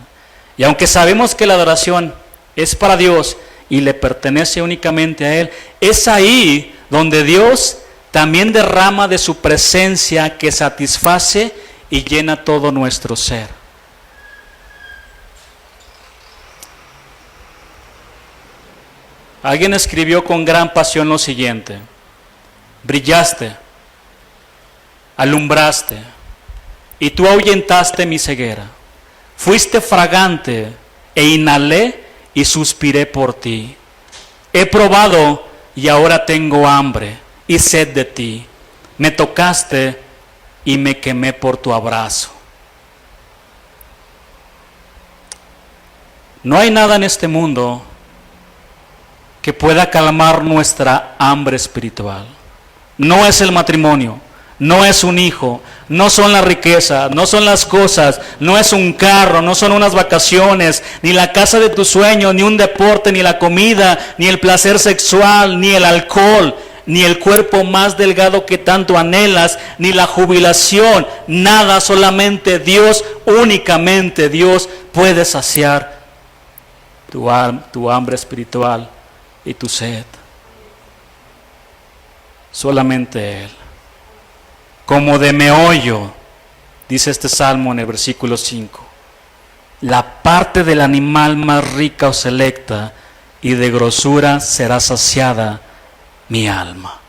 A: Y aunque sabemos que la adoración es para Dios y le pertenece únicamente a Él, es ahí donde Dios también derrama de su presencia que satisface y llena todo nuestro ser. Alguien escribió con gran pasión lo siguiente: brillaste, alumbraste, y tú ahuyentaste mi ceguera. Fuiste fragante, e inhalé y suspiré por ti. He probado y ahora tengo hambre y sed de ti. Me tocaste y me quemé por tu abrazo. No hay nada en este mundo que pueda calmar nuestra hambre espiritual. No es el matrimonio, no es un hijo, no son la riqueza, no son las cosas, no es un carro, no son unas vacaciones, ni la casa de tus sueños, ni un deporte, ni la comida, ni el placer sexual, ni el alcohol, ni el cuerpo más delgado que tanto anhelas, ni la jubilación, nada, solamente Dios, únicamente Dios puede saciar tu hambre espiritual y tu sed. Solamente Él. Como de meollo, dice este salmo en el versículo 5, la parte del animal más rica o selecta y de grosura será saciada mi alma.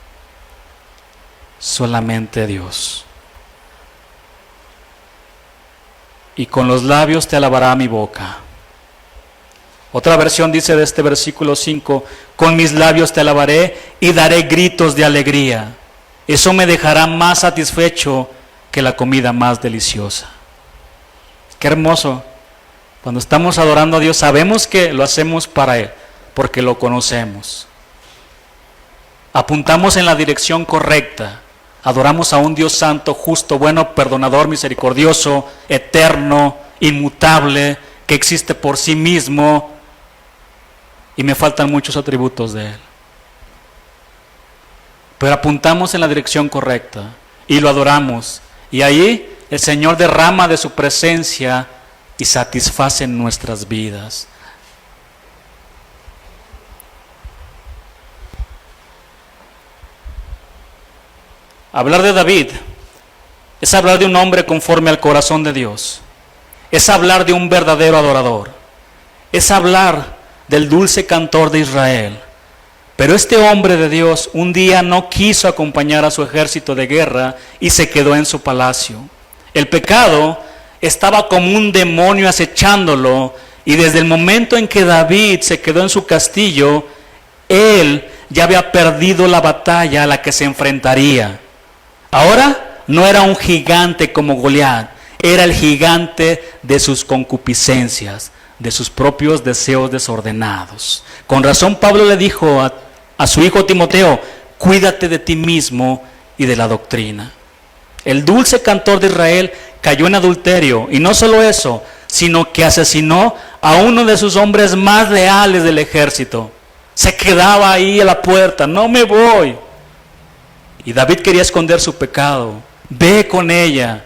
A: Solamente Dios. Y con los labios te alabará mi boca. Otra versión dice de este versículo 5, con mis labios te alabaré y daré gritos de alegría. Eso me dejará más satisfecho que la comida más deliciosa. Qué hermoso. Cuando estamos adorando a Dios, sabemos que lo hacemos para Él, porque lo conocemos. Apuntamos en la dirección correcta. Adoramos a un Dios santo, justo, bueno, perdonador, misericordioso, eterno, inmutable, que existe por sí mismo. Y me faltan muchos atributos de Él. Pero apuntamos en la dirección correcta y lo adoramos. Y ahí el Señor derrama de su presencia y satisface nuestras vidas. Hablar de David es hablar de un hombre conforme al corazón de Dios. Es hablar de un verdadero adorador. Es hablar del dulce cantor de Israel. Pero este hombre de Dios un día no quiso acompañar a su ejército de guerra y se quedó en su palacio. El pecado estaba como un demonio acechándolo, y desde el momento en que David se quedó en su castillo, él ya había perdido la batalla a la que se enfrentaría. Ahora no era un gigante como Goliat, era el gigante de sus concupiscencias, de sus propios deseos desordenados. Con razón Pablo le dijo a su hijo Timoteo, cuídate de ti mismo y de la doctrina. El dulce cantor de Israel cayó en adulterio, y no solo eso, sino que asesinó a uno de sus hombres más leales del ejército. Se quedaba ahí a la puerta, no me voy. Y David quería esconder su pecado. Ve con ella,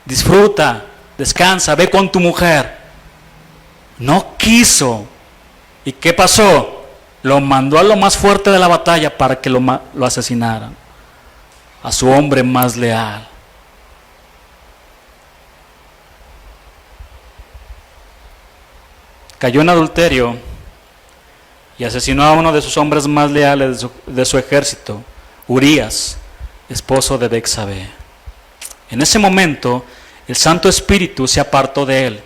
A: disfruta, descansa, ve con tu mujer. No quiso. ¿Y qué pasó? Lo mandó a lo más fuerte de la batalla para que lo asesinaran. A su hombre más leal. Cayó en adulterio y asesinó a uno de sus hombres más leales de su ejército, Urías, esposo de Betsabé. En ese momento, el Santo Espíritu se apartó de él,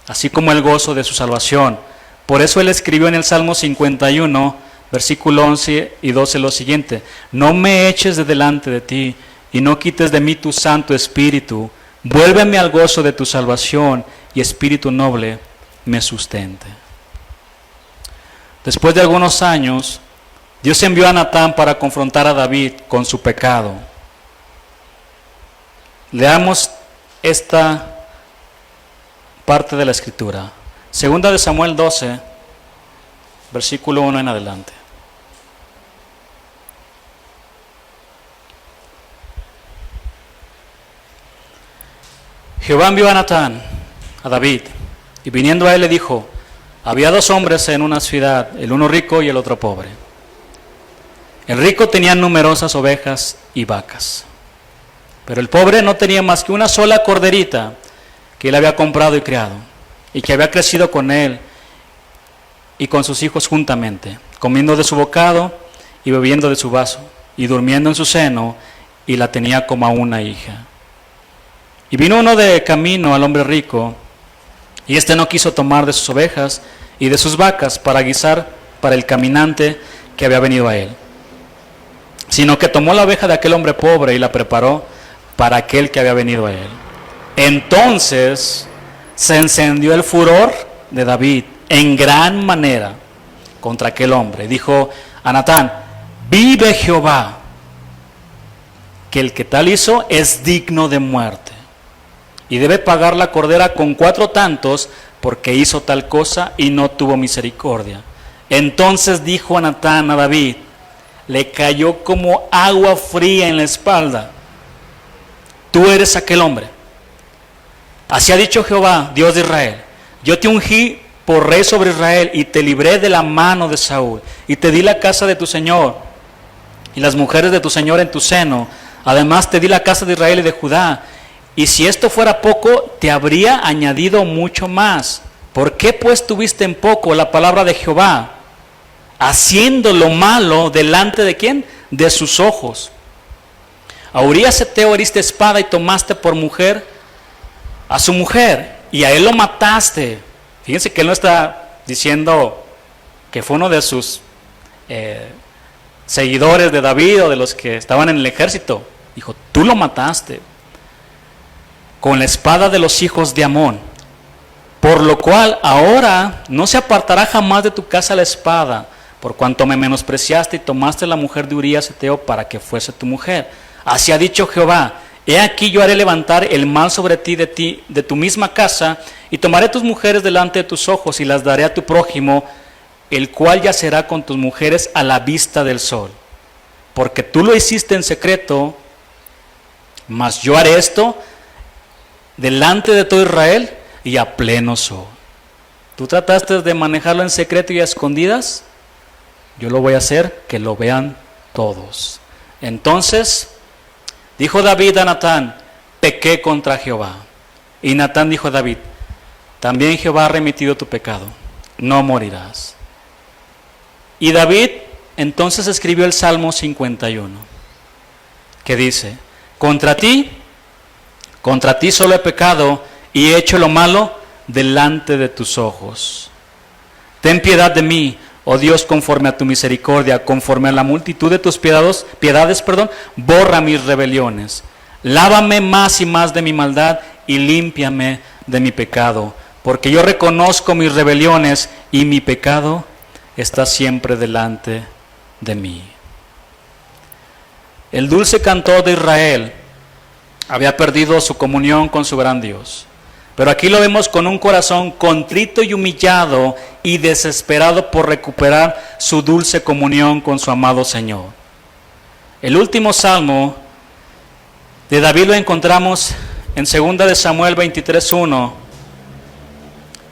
A: así como el gozo de su salvación. Por eso él escribió en el Salmo 51, versículo 11 y 12 lo siguiente: no me eches de delante de ti y no quites de mí tu Santo Espíritu. Vuélveme al gozo de tu salvación y espíritu noble me sustente. Después de algunos años, Dios envió a Natán para confrontar a David con su pecado. Leamos esta parte de la escritura. Segunda de Samuel 12, versículo 1 en adelante. Jehová envió a Natán, a David, y viniendo a él le dijo: había dos hombres en una ciudad, el uno rico y el otro pobre. El rico tenía numerosas ovejas y vacas, pero el pobre no tenía más que una sola corderita que él había comprado y criado, y que había crecido con él y con sus hijos juntamente, comiendo de su bocado y bebiendo de su vaso, y durmiendo en su seno, y la tenía como a una hija. Y vino uno de camino al hombre rico, y éste no quiso tomar de sus ovejas y de sus vacas para guisar para el caminante que había venido a él, sino que tomó la oveja de aquel hombre pobre y la preparó para aquel que había venido a él. Entonces se encendió el furor de David en gran manera contra aquel hombre. Dijo a Natán: vive Jehová, que el que tal hizo es digno de muerte, y debe pagar la cordera con 4 tantos, porque hizo tal cosa y no tuvo misericordia. Entonces dijo a Natán a David, le cayó como agua fría en la espalda: tú eres aquel hombre. Así ha dicho Jehová, Dios de Israel: yo te ungí por rey sobre Israel y te libré de la mano de Saúl, y te di la casa de tu señor y las mujeres de tu señor en tu seno. Además te di la casa de Israel y de Judá. Y si esto fuera poco, te habría añadido mucho más. ¿Por qué pues tuviste en poco la palabra de Jehová, haciendo lo malo delante de quién? De sus ojos. A Urías Heteo heriste espada y tomaste por mujer a su mujer, y a él lo mataste. Fíjense que él no está diciendo que fue uno de sus seguidores de David o de los que estaban en el ejército. Dijo: tú lo mataste con la espada de los hijos de Amón, por lo cual ahora no se apartará jamás de tu casa la espada, por cuanto me menospreciaste y tomaste la mujer de Urías Heteo para que fuese tu mujer. Así ha dicho Jehová: he aquí yo haré levantar el mal sobre ti, de tu misma casa, y tomaré tus mujeres delante de tus ojos y las daré a tu prójimo, el cual yacerá con tus mujeres a la vista del sol. Porque tú lo hiciste en secreto, mas yo haré esto delante de todo Israel y a pleno sol. Tú trataste de manejarlo en secreto y a escondidas, yo lo voy a hacer que lo vean todos. Entonces dijo David a Natán: pequé contra Jehová. Y Natán dijo a David: también Jehová ha remitido tu pecado, no morirás. Y David entonces escribió el Salmo 51, que dice: contra ti solo he pecado y he hecho lo malo delante de tus ojos. Ten piedad de mí, oh Dios, conforme a tu misericordia, conforme a la multitud de tus piedades, borra mis rebeliones. Lávame más y más de mi maldad y límpiame de mi pecado, porque yo reconozco mis rebeliones y mi pecado está siempre delante de mí. El dulce cantor de Israel había perdido su comunión con su gran Dios, pero aquí lo vemos con un corazón contrito y humillado y desesperado por recuperar su dulce comunión con su amado Señor. El último salmo de David lo encontramos en 2 de Samuel 23:1,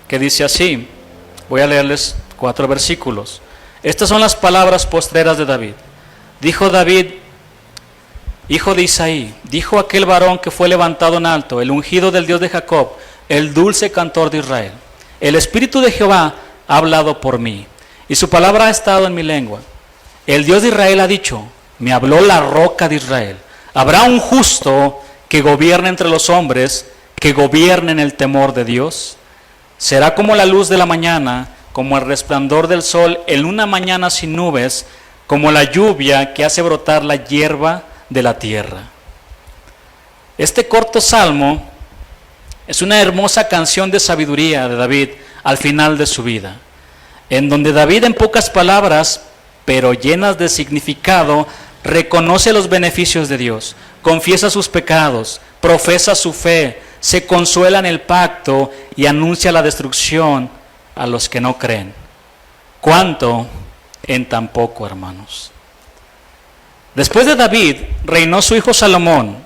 A: que dice así. Voy a leerles 4 versículos. Estas son las palabras postreras de David. Dijo David, hijo de Isaí, dijo aquel varón que fue levantado en alto, el ungido del Dios de Jacob, el dulce cantor de Israel. El Espíritu de Jehová ha hablado por mí, y su palabra ha estado en mi lengua. El Dios de Israel ha dicho, me habló la roca de Israel. ¿Habrá un justo que gobierne entre los hombres, que gobierne en el temor de Dios? Será como la luz de la mañana, como el resplandor del sol en una mañana sin nubes, como la lluvia que hace brotar la hierba de la tierra. Este corto salmo es una hermosa canción de sabiduría de David al final de su vida, en donde David, en pocas palabras, pero llenas de significado, reconoce los beneficios de Dios, confiesa sus pecados, profesa su fe, se consuela en el pacto y anuncia la destrucción a los que no creen. ¿Cuánto en tan poco, hermanos? Después de David, reinó su hijo Salomón,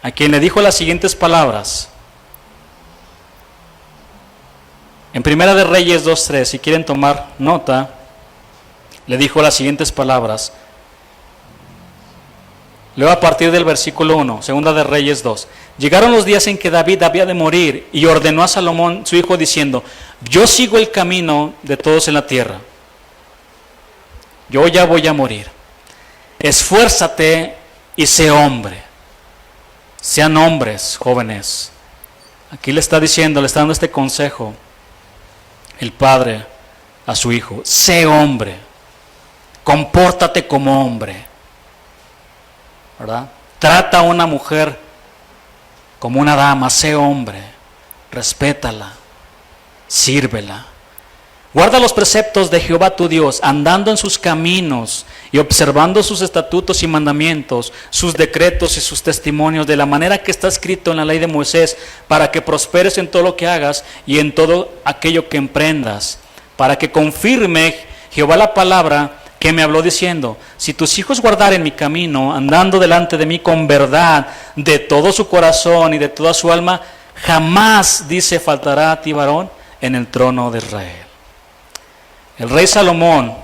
A: a quien le dijo las siguientes palabras. En Primera de Reyes 2:3, si quieren tomar nota, le dijo las siguientes palabras. Leo a partir del versículo 1, Segunda de Reyes 2. Llegaron los días en que David había de morir y ordenó a Salomón, su hijo, diciendo, yo sigo el camino de todos en la tierra. Yo ya voy a morir. Esfuérzate y sé hombre. Sean hombres, jóvenes. Aquí le está diciendo, le está dando este consejo el padre a su hijo. Sé hombre. Compórtate como hombre. ¿Verdad? Trata a una mujer como una dama, sé hombre, respétala, sírvela. Guarda los preceptos de Jehová tu Dios, andando en sus caminos y observando sus estatutos y mandamientos, sus decretos y sus testimonios, de la manera que está escrito en la ley de Moisés, para que prosperes en todo lo que hagas y en todo aquello que emprendas, para que confirme Jehová la palabra que me habló diciendo, si tus hijos guardaren mi camino, andando delante de mí con verdad, de todo su corazón y de toda su alma, jamás, dice, faltará a ti varón en el trono de Israel. El rey Salomón,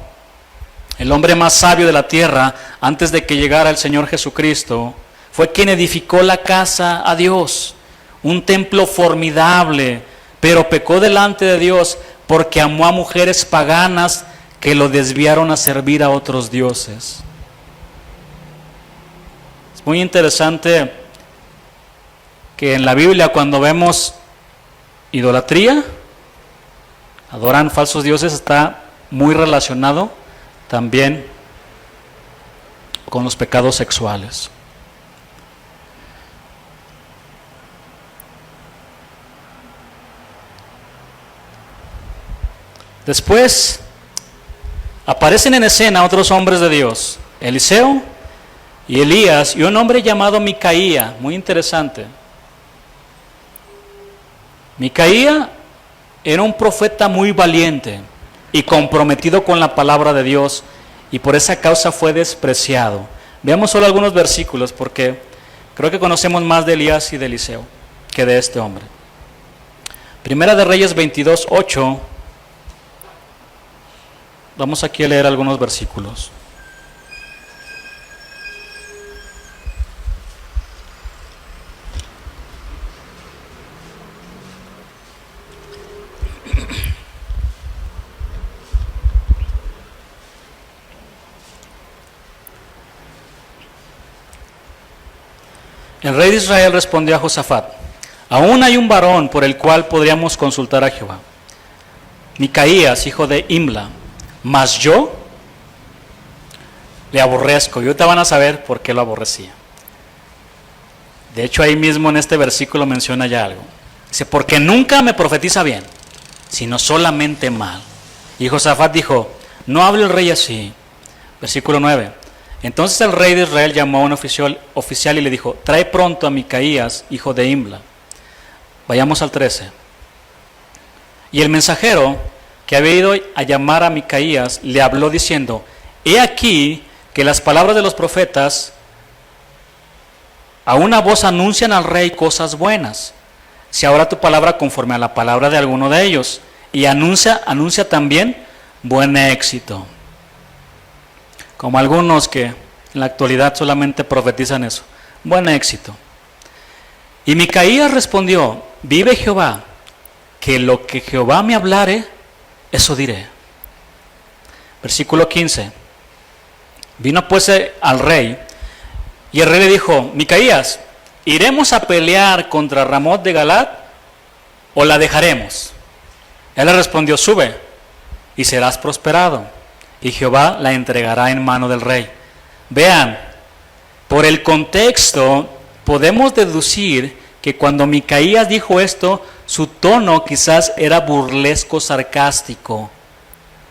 A: el hombre más sabio de la tierra, antes de que llegara el Señor Jesucristo, fue quien edificó la casa a Dios, un templo formidable, pero pecó delante de Dios porque amó a mujeres paganas que lo desviaron a servir a otros dioses. Es muy interesante que en la Biblia, cuando vemos idolatría, adoran falsos dioses, está muy relacionado también con los pecados sexuales. Después aparecen en escena otros hombres de Dios, Eliseo y Elías, y un hombre llamado Micaía, muy interesante. Micaía era un profeta muy valiente y comprometido con la palabra de Dios, y por esa causa fue despreciado. Veamos solo algunos versículos, porque creo que conocemos más de Elías y de Eliseo que de este hombre. Primera de Reyes 22:8. Vamos aquí a leer algunos versículos. El rey de Israel respondió a Josafat, aún hay un varón por el cual podríamos consultar a Jehová, Micaías, hijo de Imla, mas yo le aborrezco. Y ahorita van a saber por qué lo aborrecía. De hecho, ahí mismo en este versículo menciona ya algo. Dice, porque nunca me profetiza bien, sino solamente mal. Y Josafat dijo, no hable el rey así. Versículo 9. Entonces el rey de Israel llamó a un oficial y le dijo, trae pronto a Micaías, hijo de Imla. Vayamos al 13. Y el mensajero que había ido a llamar a Micaías le habló diciendo, he aquí que las palabras de los profetas A una voz anuncian al rey cosas buenas. Si ahora tu palabra conforme a la palabra de alguno de ellos. Y anuncia también buen éxito. Como algunos que en la actualidad solamente profetizan eso. Buen éxito. Y Micaías respondió, vive Jehová, que lo que Jehová me hablare, eso diré. Versículo 15. Vino pues al rey, y el rey le dijo, Micaías, ¿iremos a pelear contra Ramot de Galad o la dejaremos? Él le respondió, sube y serás prosperado, y Jehová la entregará en mano del rey. Vean, por el contexto podemos deducir que cuando Micaías dijo esto, su tono quizás era burlesco, sarcástico.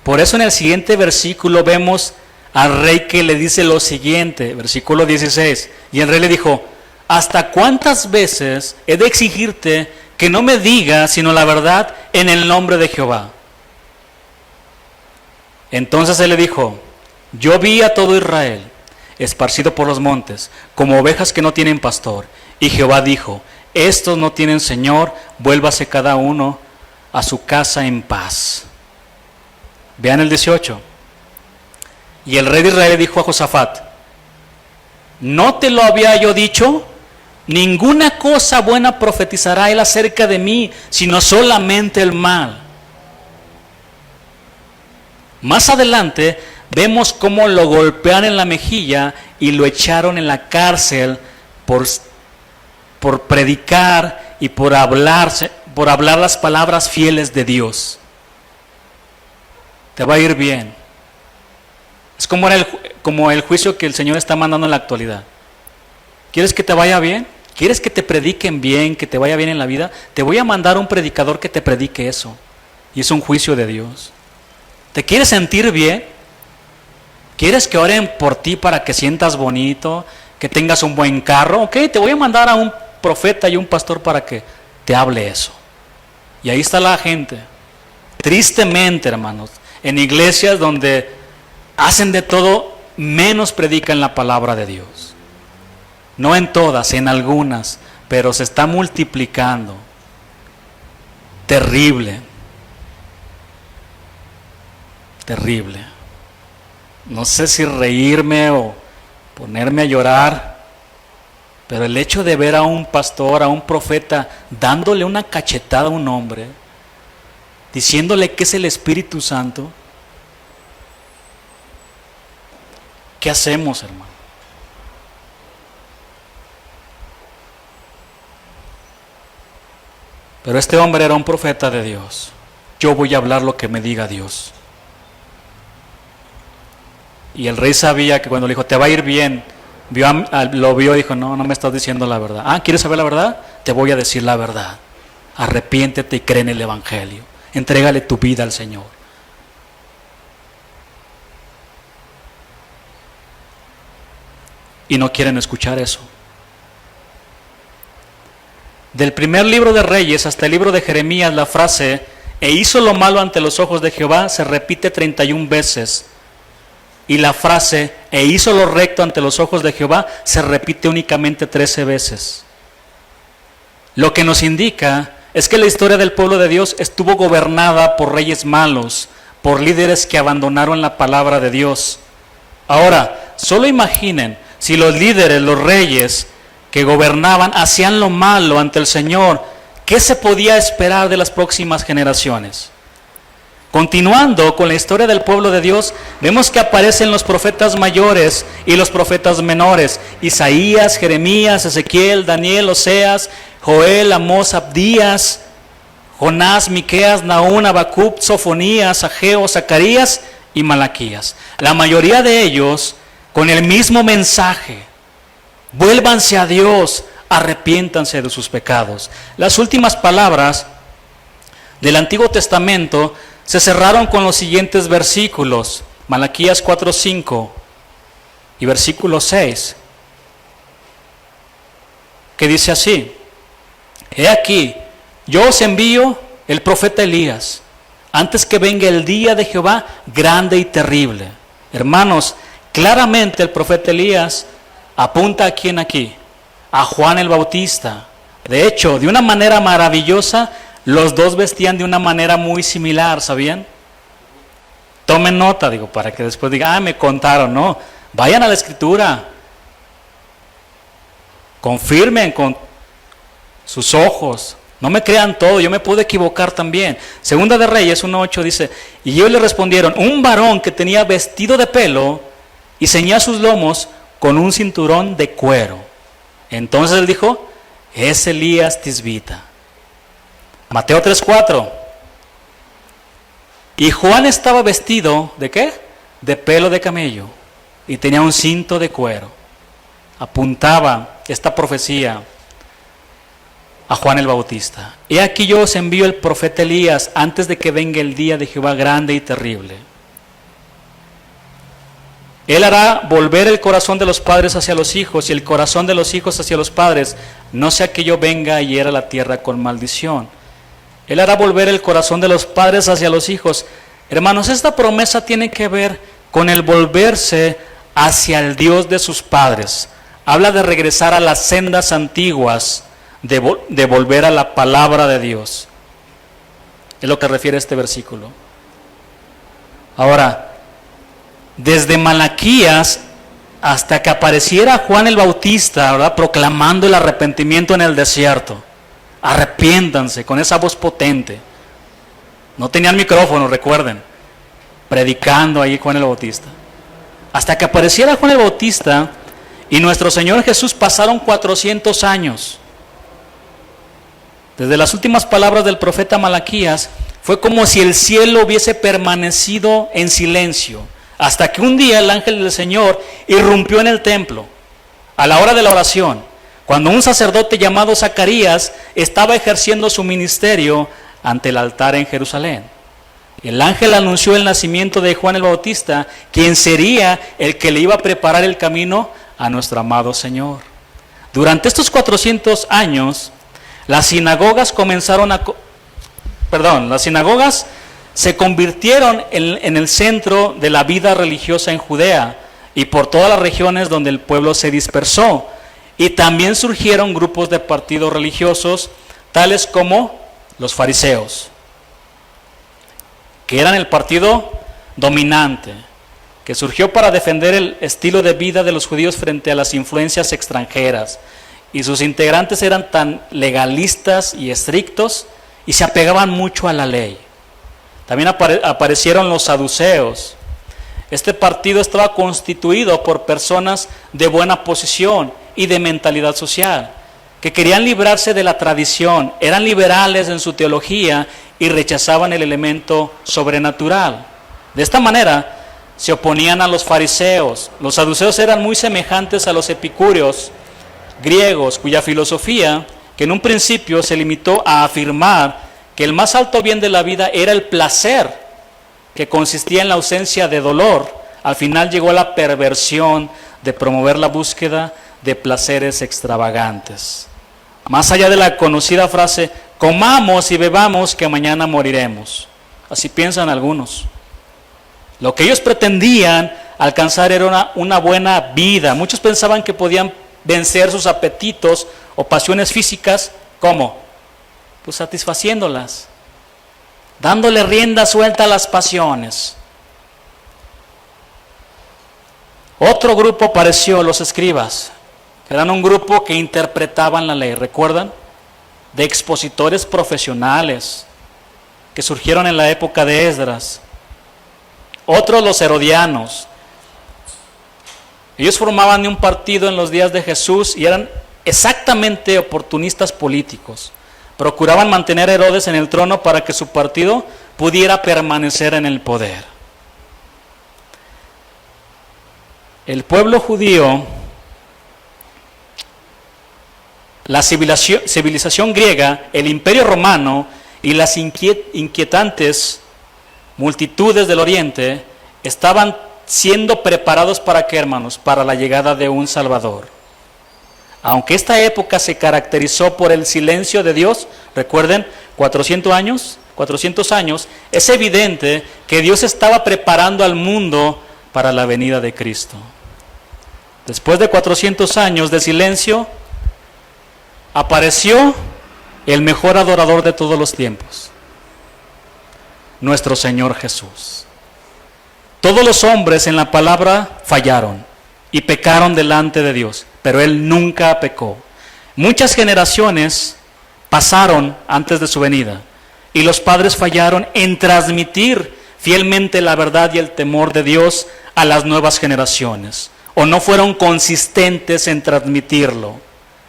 A: Por eso en el siguiente versículo vemos al rey que le dice lo siguiente, versículo 16, y el rey le dijo, ¿hasta cuántas veces he de exigirte que no me digas sino la verdad en el nombre de Jehová? Entonces él le dijo, yo vi a todo Israel esparcido por los montes, como ovejas que no tienen pastor, y Jehová dijo, estos no tienen señor, vuélvase cada uno a su casa en paz. Vean el 18. Y el rey de Israel le dijo a Josafat, ¿no te lo había yo dicho? Ninguna cosa buena profetizará él acerca de mí, sino solamente el mal. Más adelante vemos cómo lo golpearon en la mejilla y lo echaron en la cárcel por predicar y por hablar las palabras fieles de Dios. Te va a ir bien. Es como el juicio que el Señor está mandando en la actualidad. ¿Quieres que te vaya bien? ¿Quieres que te prediquen bien, que te vaya bien en la vida? Te voy a mandar un predicador que te predique eso. Y es un juicio de Dios. ¿Te quieres sentir bien? ¿Quieres que oren por ti para que sientas bonito? ¿Que tengas un buen carro? Ok, te voy a mandar a un profeta y un pastor para que te hable eso. Y ahí está la gente. Tristemente, hermanos, en iglesias donde hacen de todo, menos predican la palabra de Dios. No en todas, en algunas, pero se está multiplicando. Terrible. Terrible. No sé si reírme o ponerme a llorar, pero el hecho de ver a un pastor, a un profeta, dándole una cachetada a un hombre, diciéndole que es el Espíritu Santo, ¿qué hacemos, hermano? Pero este hombre era un profeta de Dios. Yo voy a hablar lo que me diga Dios. Y el rey sabía que cuando le dijo, te va a ir bien, lo vio y dijo, no me estás diciendo la verdad. Ah, ¿quieres saber la verdad? Te voy a decir la verdad. Arrepiéntete y cree en el Evangelio. Entrégale tu vida al Señor. Y no quieren escuchar eso. Del primer libro de Reyes hasta el libro de Jeremías, la frase, e hizo lo malo ante los ojos de Jehová, se repite 31 veces. Y la frase, e hizo lo recto ante los ojos de Jehová, se repite únicamente 13 veces. Lo que nos indica es que la historia del pueblo de Dios estuvo gobernada por reyes malos, por líderes que abandonaron la palabra de Dios. Ahora, solo imaginen si los líderes, los reyes que gobernaban hacían lo malo ante el Señor, ¿qué se podía esperar de las próximas generaciones? Continuando con la historia del pueblo de Dios, vemos que aparecen los profetas mayores y los profetas menores. Isaías, Jeremías, Ezequiel, Daniel, Oseas, Joel, Amós, Abdías, Jonás, Miqueas, Nahum, Habacuc, Sofonías, Ageo, Zacarías y Malaquías. La mayoría de ellos con el mismo mensaje: vuélvanse a Dios, arrepiéntanse de sus pecados. Las últimas palabras del Antiguo Testamento se cerraron con los siguientes versículos: Malaquías 4:5 y versículo 6, que dice así: he aquí, yo os envío el profeta Elías, antes que venga el día de Jehová grande y terrible. Hermanos, claramente el profeta Elías apunta a quién aquí, a Juan el Bautista. De hecho, de una manera maravillosa, los dos vestían de una manera muy similar, ¿sabían? Tomen nota, digo, para que después digan, me contaron, no. Vayan a la Escritura. Confirmen con sus ojos. No me crean todo, yo me puedo equivocar también. Segunda de Reyes 1:8 dice, y ellos le respondieron, un varón que tenía vestido de pelo y ceñía sus lomos con un cinturón de cuero. Entonces él dijo, es Elías Tisbita. Mateo 3:4. Y Juan estaba vestido, ¿de qué? De pelo de camello y tenía un cinto de cuero. Apuntaba esta profecía a Juan el Bautista. He aquí yo os envío el profeta Elías antes de que venga el día de Jehová grande y terrible. Él hará volver el corazón de los padres hacia los hijos y el corazón de los hijos hacia los padres, no sea que yo venga y hiera la tierra con maldición. Él hará volver el corazón de los padres hacia los hijos. Hermanos, esta promesa tiene que ver con el volverse hacia el Dios de sus padres. Habla de regresar a las sendas antiguas, de volver a la palabra de Dios. Es lo que refiere este versículo. Ahora, desde Malaquías hasta que apareciera Juan el Bautista, ¿verdad?, proclamando el arrepentimiento en el desierto. Arrepiéntanse, con esa voz potente. No tenían micrófono, recuerden. Predicando ahí Juan el Bautista. Hasta que apareciera Juan el Bautista y nuestro Señor Jesús pasaron 400 años. Desde las últimas palabras del profeta Malaquías, fue como si el cielo hubiese permanecido en silencio, hasta que un día el ángel del Señor irrumpió en el templo, a la hora de la oración, cuando un sacerdote llamado Zacarías estaba ejerciendo su ministerio ante el altar en Jerusalén. El ángel anunció el nacimiento de Juan el Bautista, quien sería el que le iba a preparar el camino a nuestro amado Señor. Durante estos 400 años, las sinagogas se convirtieron en el centro de la vida religiosa en Judea y por todas las regiones donde el pueblo se dispersó. Y también surgieron grupos de partidos religiosos, tales como los fariseos, que eran el partido dominante, que surgió para defender el estilo de vida de los judíos frente a las influencias extranjeras. Y sus integrantes eran tan legalistas y estrictos y se apegaban mucho a la ley. También aparecieron los saduceos. Este partido estaba constituido por personas de buena posición y de mentalidad social, que querían librarse de la tradición, eran liberales en su teología y rechazaban el elemento sobrenatural. De esta manera se oponían a los fariseos. Los saduceos eran muy semejantes a los epicúreos griegos, cuya filosofía, que en un principio se limitó a afirmar que el más alto bien de la vida era el placer, que consistía en la ausencia de dolor, al final llegó a la perversión de promover la búsqueda de placeres extravagantes. Más allá de la conocida frase, comamos y bebamos que mañana moriremos. Así piensan algunos. Lo que ellos pretendían alcanzar era una buena vida. Muchos pensaban que podían vencer sus apetitos o pasiones físicas. ¿Cómo? Pues satisfaciéndolas, dándole rienda suelta a las pasiones. Otro grupo apareció, los escribas, que eran un grupo que interpretaban la ley, ¿recuerdan? De expositores profesionales que surgieron en la época de Esdras. Otros, los herodianos. Ellos formaban un partido en los días de Jesús y eran exactamente oportunistas políticos. Procuraban mantener a Herodes en el trono para que su partido pudiera permanecer en el poder. El pueblo judío, la civilización griega, el imperio romano y las inquietantes multitudes del oriente estaban siendo preparados ¿para qué, hermanos? Para la llegada de un Salvador. Aunque esta época se caracterizó por el silencio de Dios, recuerden, 400 años, es evidente que Dios estaba preparando al mundo para la venida de Cristo. Después de 400 años de silencio, apareció el mejor adorador de todos los tiempos, nuestro Señor Jesús. Todos los hombres en la palabra fallaron y pecaron delante de Dios, pero Él nunca pecó. Muchas generaciones pasaron antes de su venida y los padres fallaron en transmitir fielmente la verdad y el temor de Dios a las nuevas generaciones, o no fueron consistentes en transmitirlo.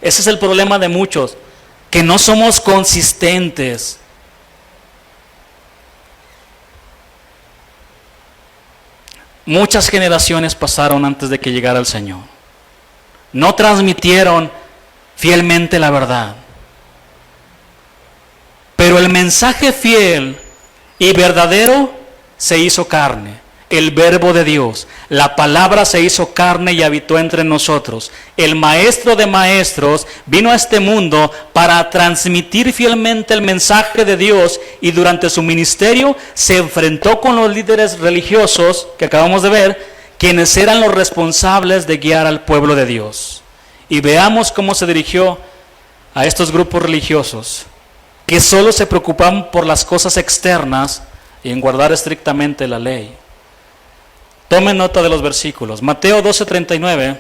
A: Ese es el problema de muchos, que no somos consistentes. Muchas generaciones pasaron antes de que llegara el Señor. No transmitieron fielmente la verdad. Pero el mensaje fiel y verdadero se hizo carne. El verbo de Dios, la palabra se hizo carne y habitó entre nosotros. El maestro de maestros vino a este mundo para transmitir fielmente el mensaje de Dios, y durante su ministerio se enfrentó con los líderes religiosos que acabamos de ver, quienes eran los responsables de guiar al pueblo de Dios. Y veamos cómo se dirigió a estos grupos religiosos que solo se preocupaban por las cosas externas y en guardar estrictamente la ley. Tomen nota de los versículos. Mateo 12:39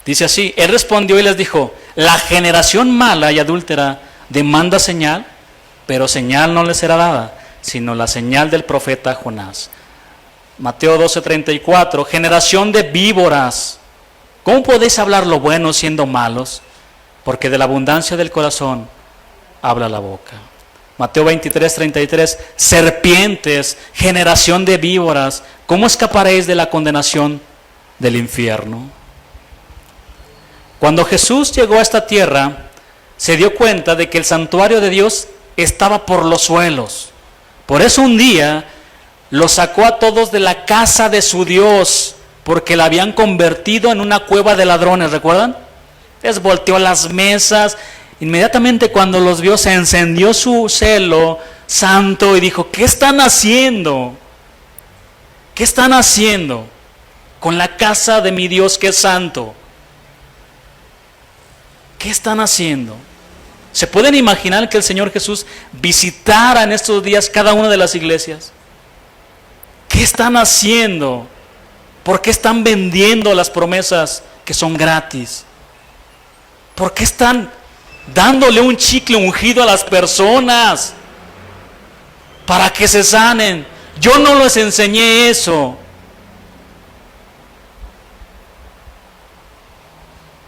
A: dice así: Él respondió y les dijo: la generación mala y adúltera demanda señal, pero señal no les será dada, sino la señal del profeta Jonás. Mateo 12:34, generación de víboras, ¿cómo podéis hablar lo bueno siendo malos? Porque de la abundancia del corazón habla la boca. Mateo 23:33, serpientes, generación de víboras, ¿cómo escaparéis de la condenación del infierno? Cuando Jesús llegó a esta tierra, se dio cuenta de que el santuario de Dios estaba por los suelos. Por eso un día los sacó a todos de la casa de su Dios, porque la habían convertido en una cueva de ladrones, ¿recuerdan? Les volteó las mesas. Inmediatamente cuando los vio se encendió su celo santo y dijo: ¿qué están haciendo? ¿Qué están haciendo con la casa de mi Dios que es santo? ¿Qué están haciendo? ¿Se pueden imaginar que el Señor Jesús visitara en estos días cada una de las iglesias? ¿Qué están haciendo? ¿Por qué están vendiendo las promesas que son gratis? ¿Por qué están dándole un chicle ungido a las personas para que se sanen? Yo no les enseñé eso.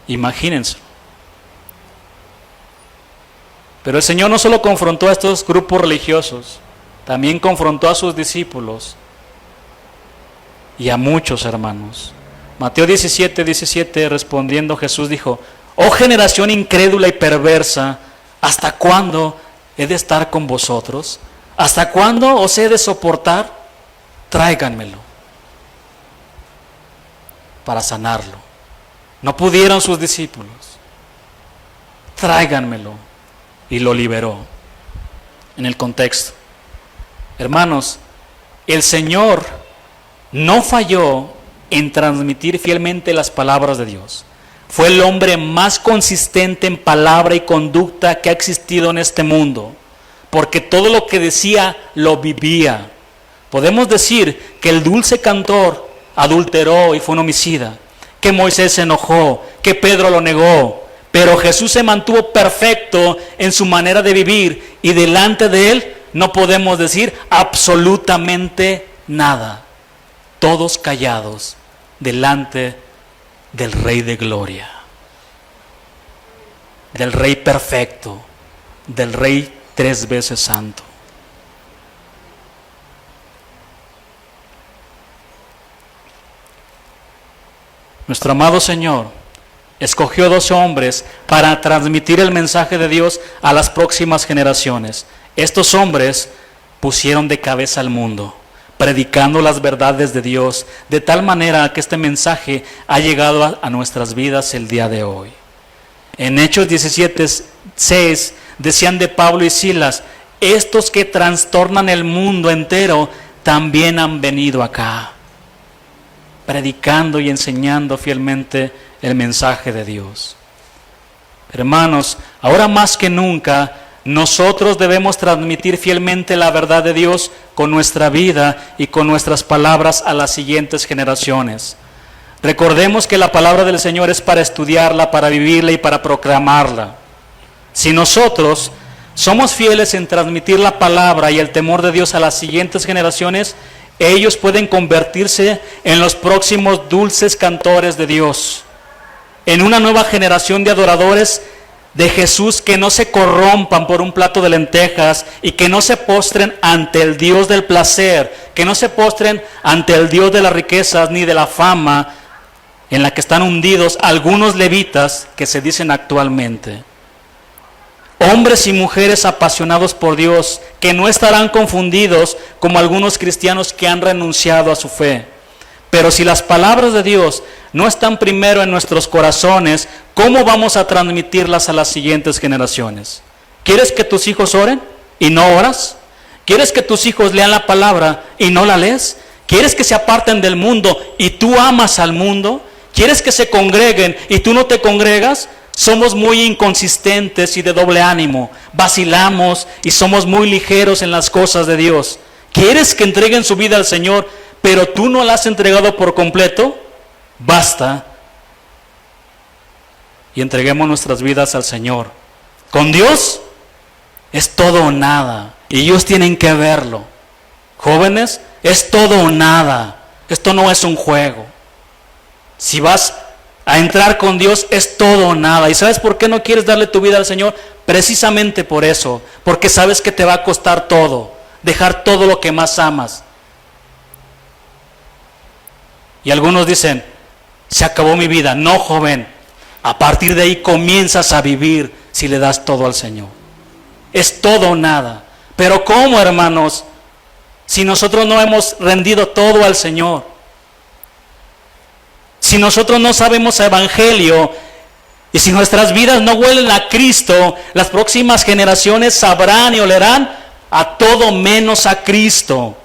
A: Imagínense. Pero el Señor no solo confrontó a estos grupos religiosos, también confrontó a sus discípulos y a muchos hermanos. Mateo 17:17, respondiendo Jesús dijo: oh generación incrédula y perversa, ¿hasta cuándo he de estar con vosotros? ¿Hasta cuándo os he de soportar? Tráiganmelo para sanarlo. No pudieron sus discípulos. Tráiganmelo. Y lo liberó. En el contexto, hermanos, el Señor no falló en transmitir fielmente las palabras de Dios. Fue el hombre más consistente en palabra y conducta que ha existido en este mundo, porque todo lo que decía lo vivía. Podemos decir que el dulce cantor adulteró y fue un homicida, que Moisés se enojó, que Pedro lo negó, pero Jesús se mantuvo perfecto en su manera de vivir, y delante de Él no podemos decir absolutamente nada. Todos callados delante del Rey de Gloria, del Rey perfecto, del Rey 3 veces santo. Nuestro amado Señor escogió 12 hombres para transmitir el mensaje de Dios a las próximas generaciones. Estos hombres pusieron de cabeza al mundo, predicando las verdades de Dios, de tal manera que este mensaje ha llegado a nuestras vidas el día de hoy. En Hechos 17:6 decían de Pablo y Silas: estos que trastornan el mundo entero también han venido acá, predicando y enseñando fielmente el mensaje de Dios. Hermanos, ahora más que nunca, nosotros debemos transmitir fielmente la verdad de Dios con nuestra vida y con nuestras palabras a las siguientes generaciones. Recordemos que la palabra del Señor es para estudiarla, para vivirla y para proclamarla. Si nosotros somos fieles en transmitir la palabra y el temor de Dios a las siguientes generaciones, ellos pueden convertirse en los próximos dulces cantores de Dios, en una nueva generación de adoradores de Jesús que no se corrompan por un plato de lentejas y que no se postren ante el Dios del placer, que no se postren ante el Dios de las riquezas ni de la fama en la que están hundidos algunos levitas que se dicen actualmente. Hombres y mujeres apasionados por Dios, que no estarán confundidos como algunos cristianos que han renunciado a su fe. Pero si las palabras de Dios no están primero en nuestros corazones, ¿cómo vamos a transmitirlas a las siguientes generaciones? ¿Quieres que tus hijos oren y no oras? ¿Quieres que tus hijos lean la palabra y no la lees? ¿Quieres que se aparten del mundo y tú amas al mundo? ¿Quieres que se congreguen y tú no te congregas? Somos muy inconsistentes y de doble ánimo, vacilamos y somos muy ligeros en las cosas de Dios. ¿Quieres que entreguen su vida al Señor, pero tú no la has entregado por completo? Basta y entreguemos nuestras vidas al Señor. Con Dios es todo o nada y ellos tienen que verlo. Jóvenes, es todo o nada. Esto no es un juego. Si vas a entrar con Dios, es todo o nada. ¿Y sabes por qué no quieres darle tu vida al Señor? Precisamente por eso, porque sabes que te va a costar todo, dejar todo lo que más amas. Y algunos dicen, se acabó mi vida. No, joven, a partir de ahí comienzas a vivir si le das todo al Señor. Es todo o nada. Pero ¿cómo, hermanos? Si nosotros no hemos rendido todo al Señor. Si nosotros no sabemos evangelio y si nuestras vidas no huelen a Cristo, las próximas generaciones sabrán y olerán a todo menos a Cristo.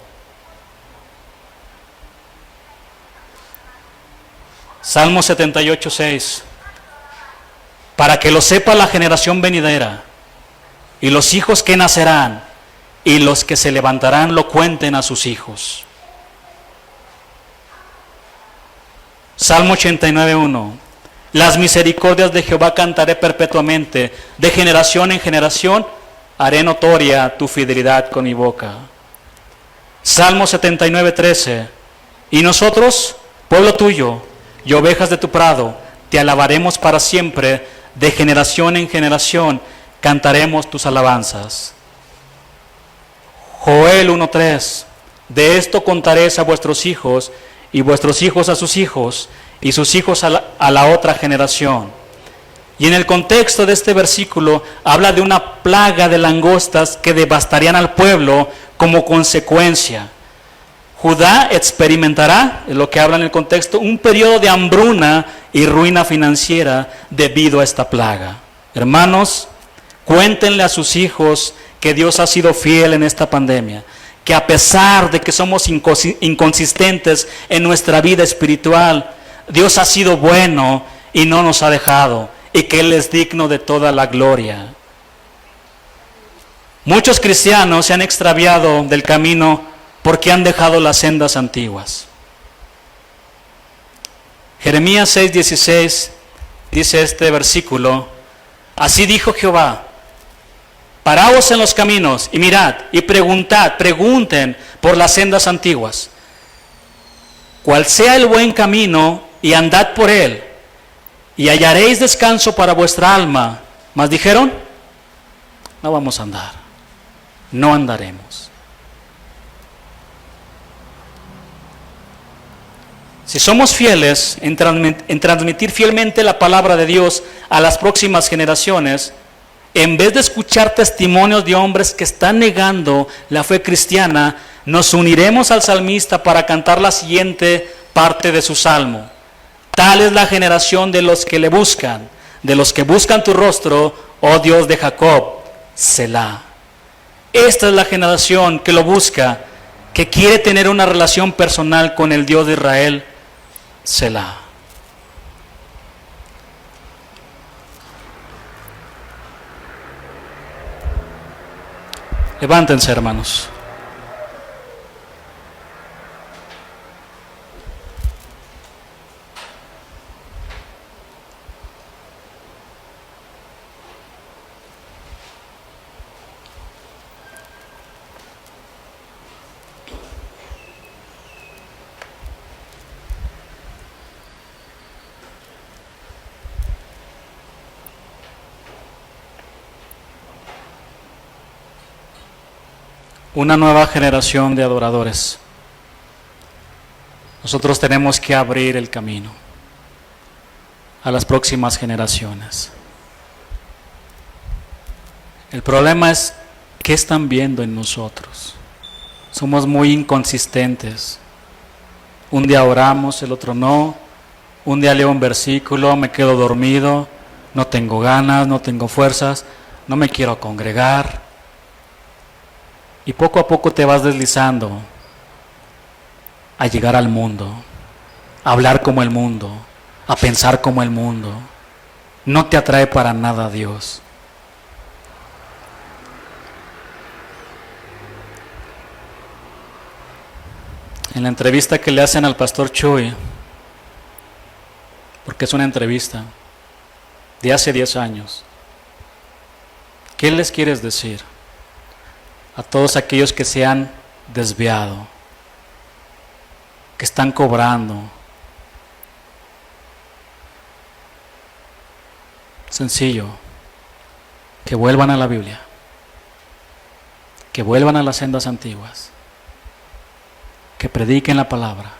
A: Salmo 78:6. Para que lo sepa la generación venidera y los hijos que nacerán y los que se levantarán lo cuenten a sus hijos. Salmo 89:1. Las misericordias de Jehová cantaré perpetuamente, de generación en generación haré notoria tu fidelidad con mi boca. Salmo 79:13. Y nosotros, pueblo tuyo y ovejas de tu prado, te alabaremos para siempre, de generación en generación cantaremos tus alabanzas. Joel 1:3. De esto contaréis a vuestros hijos, y vuestros hijos a sus hijos, y sus hijos a la otra generación. Y en el contexto de este versículo habla de una plaga de langostas que devastarían al pueblo como consecuencia. Judá experimentará, es lo que habla en el contexto, un periodo de hambruna y ruina financiera debido a esta plaga. Hermanos, cuéntenle a sus hijos que Dios ha sido fiel en esta pandemia, que a pesar de que somos inconsistentes en nuestra vida espiritual, Dios ha sido bueno y no nos ha dejado, y que Él es digno de toda la gloria. Muchos cristianos se han extraviado del camino porque han dejado las sendas antiguas. Jeremías 6:16 dice este versículo: así dijo Jehová, paraos en los caminos y mirad y pregunten por las sendas antiguas, cuál sea el buen camino, y andad por él, y hallaréis descanso para vuestra alma. Mas dijeron, no vamos a andar, no andaremos. Si somos fieles en transmitir fielmente la palabra de Dios a las próximas generaciones, en vez de escuchar testimonios de hombres que están negando la fe cristiana, nos uniremos al salmista para cantar la siguiente parte de su salmo. Tal es la generación de los que le buscan, de los que buscan tu rostro, oh Dios de Jacob, Selah. Esta es la generación que lo busca, que quiere tener una relación personal con el Dios de Israel, Selah. Levántense, hermanos. Una nueva generación de adoradores. Nosotros tenemos que abrir el camino a las próximas generaciones. El problema es qué están viendo en nosotros. Somos muy inconsistentes. Un día oramos, el otro no. Un día leo un versículo, me quedo dormido, no tengo ganas, no tengo fuerzas, no me quiero congregar. Y poco a poco te vas deslizando a llegar al mundo, a hablar como el mundo, a pensar como el mundo. No te atrae para nada a Dios. En la entrevista que le hacen al pastor Chuy, porque es una entrevista de hace 10 años, ¿qué les quieres decir a todos aquellos que se han desviado, que están cobrando? Sencillo, que vuelvan a la Biblia, que vuelvan a las sendas antiguas, que prediquen la palabra,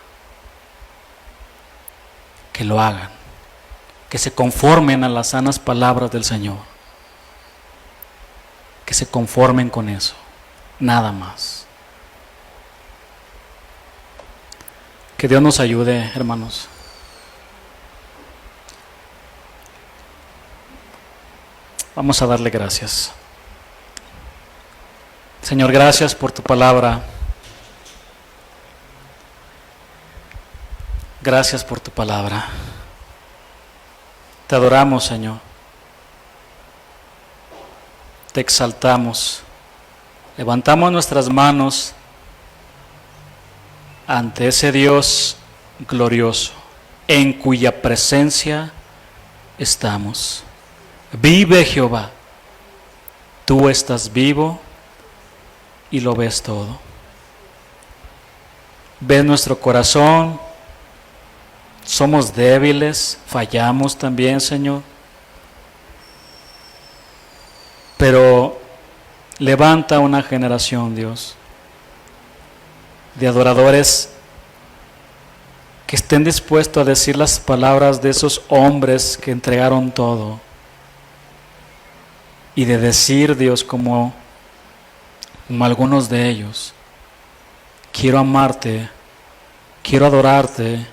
A: que lo hagan, que se conformen a las sanas palabras del Señor, que se conformen con eso. Nada más. Que Dios nos ayude, hermanos. Vamos a darle gracias. Señor, gracias por tu palabra. Gracias por tu palabra. Te adoramos, Señor. Te exaltamos. Levantamos nuestras manos ante ese Dios glorioso, en cuya presencia estamos. Vive Jehová. Tú estás vivo y lo ves todo. Ves nuestro corazón. Somos débiles, fallamos también, Señor. Pero levanta una generación, Dios, de adoradores que estén dispuestos a decir las palabras de esos hombres que entregaron todo. Y de decir, Dios, como algunos de ellos, quiero amarte, quiero adorarte,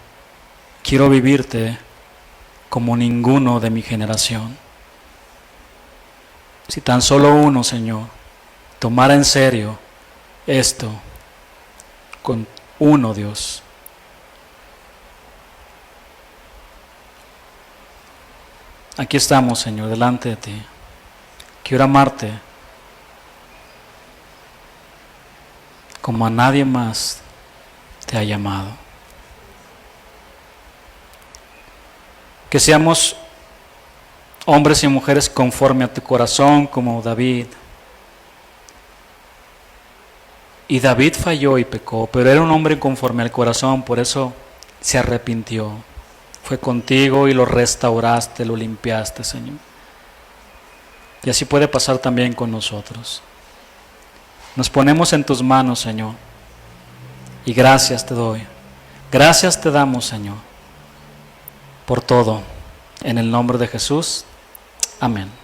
A: quiero vivirte como ninguno de mi generación. Si tan solo uno, Señor, tomara en serio esto con uno, Dios. Aquí estamos, Señor, delante de ti. Quiero amarte como a nadie más te ha llamado. Que seamos hombres y mujeres conforme a tu corazón, como David. Y David falló y pecó, pero era un hombre conforme al corazón, por eso se arrepintió. Fue contigo y lo restauraste, lo limpiaste, Señor. Y así puede pasar también con nosotros. Nos ponemos en tus manos, Señor, y gracias te doy. Gracias te damos, Señor, por todo. En el nombre de Jesús. Amén.